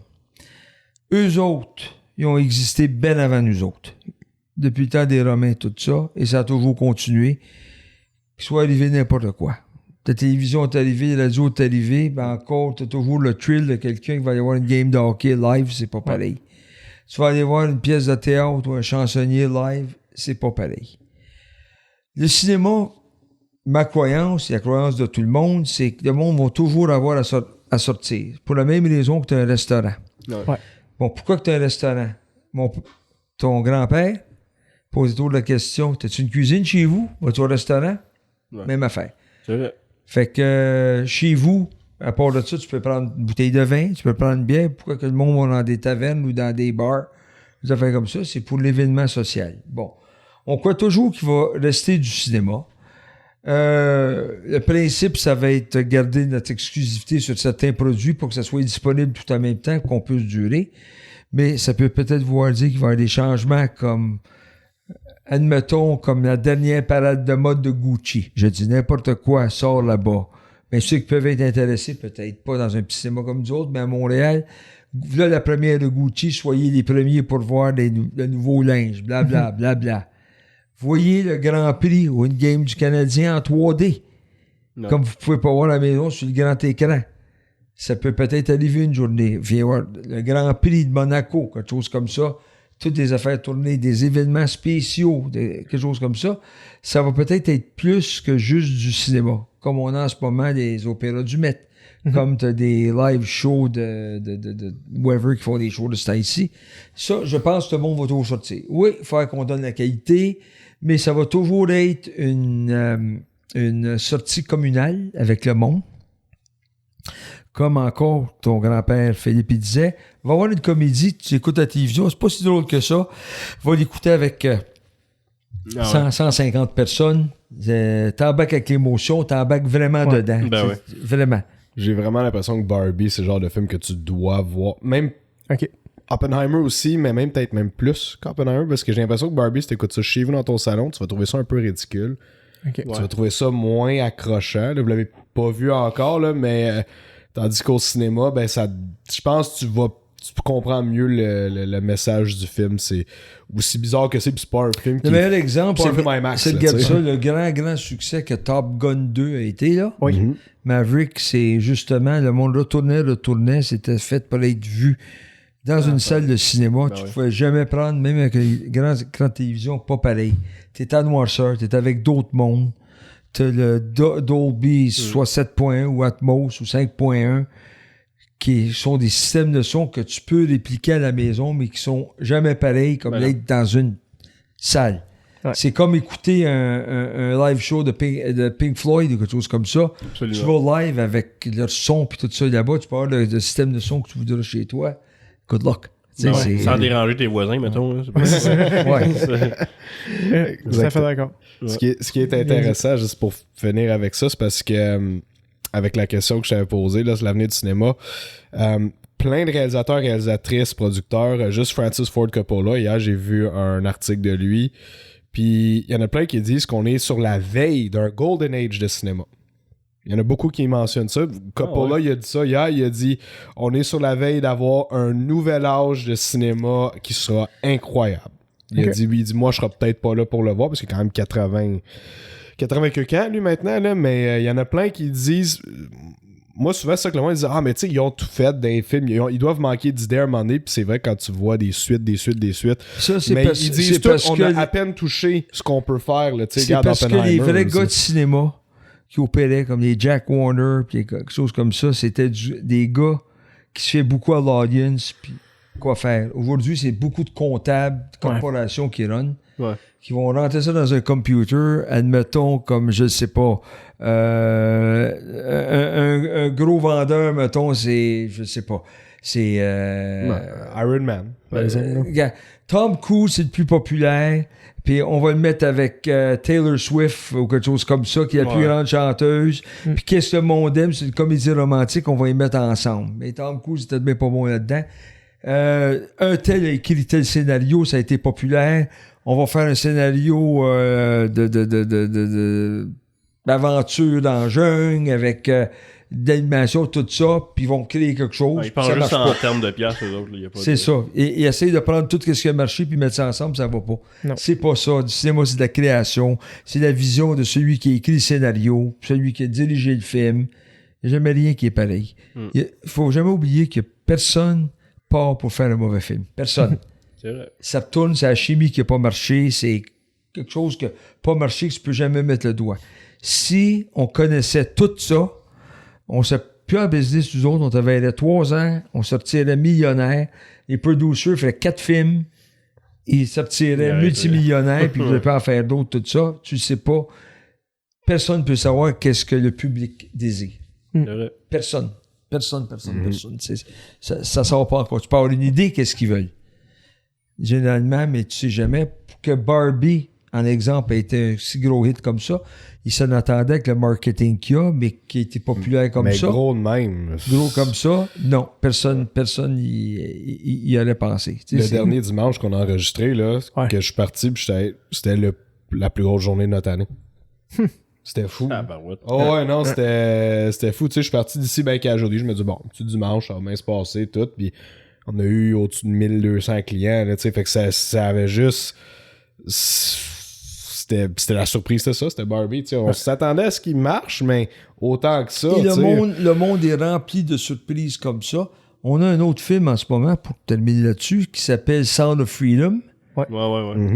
Eux autres, ils ont existé bien avant nous autres. Depuis le temps des Romains, tout ça, et ça a toujours continué. Qu'il soit arrivé n'importe quoi. La télévision est arrivée, la radio est arrivée, ben encore, t'as toujours le thrill de quelqu'un qui va aller voir une game de hockey live, c'est pas pareil. Tu vas aller voir une pièce de théâtre ou un chansonnier live, c'est pas pareil. Le cinéma, ma croyance et la croyance de tout le monde, c'est que le monde va toujours avoir à sortir. Pour la même raison que tu as un restaurant. Ouais. Bon, pourquoi que tu as un restaurant? Ton grand-père, pose-toi la question, t'as-tu une cuisine chez vous? Vas-tu au restaurant? Ouais. Même affaire. C'est vrai. Fait que chez vous, À part de ça, tu peux prendre une bouteille de vin, tu peux prendre une bière. Pourquoi que le monde va dans des tavernes ou dans des bars? Des affaires comme ça, c'est pour l'événement social. Bon. On croit toujours qu'il va rester du cinéma. Le principe, ça va être garder notre exclusivité sur certains produits pour que ça soit disponible tout en même temps, qu'on puisse durer. Mais ça peut peut-être vouloir dire qu'il va y avoir des changements comme, admettons, comme la dernière parade de mode de Gucci. Je dis n'importe quoi sort là-bas. Mais ceux qui peuvent être intéressés, peut-être pas dans un petit cinéma comme nous autres, mais à Montréal, là, la première de Gucci, soyez les premiers pour voir le nouveau linge, blablabla. Bla, bla. Voyez le Grand Prix ou une game du Canadien en 3D. Non. Comme vous pouvez pas voir à la maison sur le grand écran. Ça peut peut-être arriver une journée. Viens voir le Grand Prix de Monaco, quelque chose comme ça. Toutes des affaires tournées, des événements spéciaux, quelque chose comme ça. Ça va peut-être être plus que juste du cinéma. Comme on a en ce moment les opéras du Met. Comme tu as des live shows de whoever qui font des shows de ce temps-ci. Ça, je pense que tout le monde va toujours sortir. Oui, il faut qu'on donne la qualité, mais ça va toujours être une sortie communale avec le monde. Comme encore ton grand-père Philippe il disait, va voir une comédie, tu écoutes à la télévision, c'est pas si drôle que ça. Va l'écouter avec 150 personnes. T'embarques avec l'émotion, t'embarques vraiment dedans. Ben ouais. Vraiment. J'ai vraiment l'impression que Barbie, c'est le genre de film que tu dois voir. Même Oppenheimer aussi, mais même peut-être même plus qu'Oppenheimer, parce que j'ai l'impression que Barbie, si t'écoutes ça chez vous dans ton salon, tu vas trouver ça un peu ridicule. Tu vas trouver ça moins accrochant. Là, vous l'avez pas vu encore, là, mais tandis qu'au cinéma, ben ça, je pense que tu comprends mieux le message du film. C'est aussi bizarre que c'est, puis c'est pas un film qui... Le meilleur exemple, c'est le grand succès que Top Gun 2 a été, là. Oui. Mm-hmm. Maverick, c'est justement, le monde retournait, c'était fait pour être vu dans une salle de cinéma. Tu pouvais jamais prendre, même avec les grands écrans de télévision, pas pareil. T'es à noirceur, t'es avec d'autres mondes. T'as le Dolby, soit 7.1 ou Atmos ou 5.1, qui sont des systèmes de son que tu peux répliquer à la maison, mais qui sont jamais pareils comme d'être dans une salle. Ouais. C'est comme écouter un live show de Pink Floyd ou quelque chose comme ça. Absolument. Tu vas live avec leur son puis tout ça là-bas, tu peux avoir le système de son que tu voudras chez toi. Good luck. Sans déranger tes voisins, mettons. Tout à fait d'accord. Ouais. Ce qui est intéressant, juste pour finir avec ça, c'est parce que avec la question que je t'avais posée, là, c'est l'avenir du cinéma. Plein de réalisateurs, réalisatrices, producteurs, juste Francis Ford Coppola. Hier, j'ai vu un article de lui. Puis il y en a plein qui disent qu'on est sur la veille d'un golden age de cinéma. Il y en a beaucoup qui mentionnent ça. Coppola, il a dit ça hier. Il a dit on est sur la veille d'avoir un nouvel âge de cinéma qui sera incroyable. Il a dit moi, je serai peut-être pas là pour le voir parce qu'il a quand même 80 quelques ans, lui, maintenant. Là, mais il y en a plein qui disent... Moi, souvent, c'est ça que le monde dit mais tu sais, ils ont tout fait dans les films. Ils doivent manquer d'idées à un moment donné. Puis c'est vrai quand tu vois des suites. Ça, c'est mais ils disent tout, on a à peine touché ce qu'on peut faire. Là, c'est parce que les vrais gars de cinéma qui opéraient comme les Jack Warner puis quelque chose comme ça, c'était des gars qui se fait beaucoup à l'audience puis quoi faire. Aujourd'hui, c'est beaucoup de comptables, de corporations qui runnent. Ouais. Qui vont rentrer ça dans un computer, admettons, comme, je sais pas, un gros vendeur, mettons, c'est, je sais pas, c'est... Iron Man, par exemple. Tom Cruise, c'est le plus populaire, puis on va le mettre avec Taylor Swift ou quelque chose comme ça, qui est la plus grande chanteuse, puis qu'est-ce que le monde aime, c'est une comédie romantique, on va les mettre ensemble. Mais Tom Cruise, c'était bien pas bon là-dedans. Un tel a écrit tel scénario, ça a été populaire. On va faire un scénario d'aventure dans le jungle avec d'animation, tout ça, puis ils vont créer quelque chose. Ils parlent juste en termes de piastres, eux autres. C'est ça. Et ils essayent de prendre tout ce qui a marché puis mettre ça ensemble, ça va pas. Non. C'est pas ça. Du cinéma, c'est de la création. C'est la vision de celui qui a écrit le scénario, celui qui a dirigé le film. Il n'y a jamais rien qui est pareil. Il faut jamais oublier que personne part pour faire un mauvais film. Personne. C'est vrai. Ça tourne, c'est la chimie qui n'a pas marché, c'est quelque chose qui n'a pas marché que tu ne peux jamais mettre le doigt. Si on connaissait tout ça, on ne serait plus en business, nous autres, on travaillerait 3 ans, on sortirait millionnaire, les producers feraient 4 films, ils sortiraient multimillionnaires, puis ils ne pouvaient pas en faire d'autres, tout ça. Tu ne sais pas. Personne ne peut savoir qu'est-ce que le public désire. C'est vrai. Personne. Personne. Ça sort pas encore. Tu peux avoir une idée qu'est-ce qu'ils veulent. Généralement, mais tu sais jamais. Pour que Barbie, en exemple, ait été un si gros hit comme ça, il s'en attendait avec le marketing qu'il y a, mais qui était populaire comme mais ça. gros de même. Gros comme ça, non. Personne y allait penser. Tu sais, Le dernier dimanche qu'on a enregistré, là, que je suis parti, puis c'était la plus grosse journée de notre année. C'était fou. Ah, ben ouais. Oh ouais, non, c'était fou. Tu sais, je suis parti d'ici ben qu'à aujourd'hui. Je me dis, bon, petit dimanche, ça va bien se passer, tout. Puis on a eu au-dessus de 1200 clients, là, tu sais. Fait que ça avait juste... C'était la surprise, c'était ça, c'était Barbie. Tu sais, on s'attendait à ce qu'il marche, mais autant que ça. Et tu sais. le monde est rempli de surprises comme ça. On a un autre film en ce moment, pour terminer là-dessus, qui s'appelle Sound of Freedom, Ouais.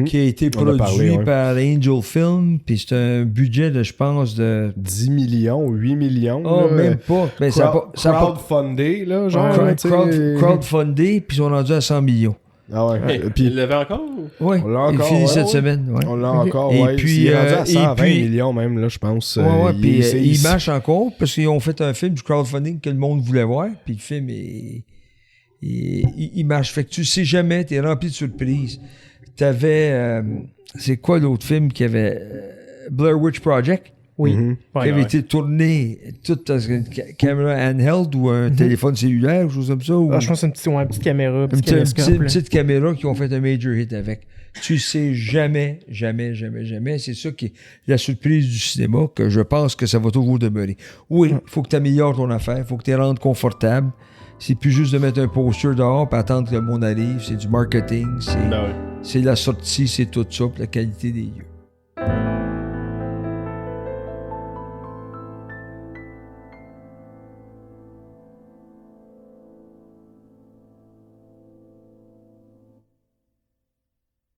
qui a été On a produit parlé, par Angel Film, puis c'est un budget de, je pense, de... 10 millions, 8 millions. Oh, là. même pas. Ben, ça a pas- Crowdfundé, là, genre. crowd- tu sais. crowdfundé, puis ils sont rendus à 100 millions. Ah ouais. Hey, Puis il l'avait encore? Oui, On l'a encore, il finit ouais, cette ouais. semaine. Ouais. on l'a encore, Et ouais. puis, Il est rendu à 120 et puis- millions même, là, je pense. Ouais, puis il c'est- marche encore parce qu'ils ont fait un film du crowdfunding que le monde voulait voir, puis le film il marche. Fait que tu sais jamais, t'es rempli de surprises. T'avais, c'est quoi l'autre film qu'il y avait? Blair Witch Project, Oui. Mhm. qui avait été tourné toute dans une caméra handheld ou un téléphone cellulaire, quelque chose comme ça. Ou Ah, je pense que c'est une petite caméra, un petit une caméscope, là. petite caméra qui ont fait un major hit avec. Tu sais jamais. C'est ça qui est la surprise du cinéma, que je pense que ça va toujours demeurer. Oui, il faut que tu améliores ton affaire, il faut que tu les rendes confortable. C'est plus juste de mettre un poster dehors et attendre que le monde arrive. C'est du marketing, Ben ouais. c'est la sortie, c'est tout ça, puis la qualité des lieux.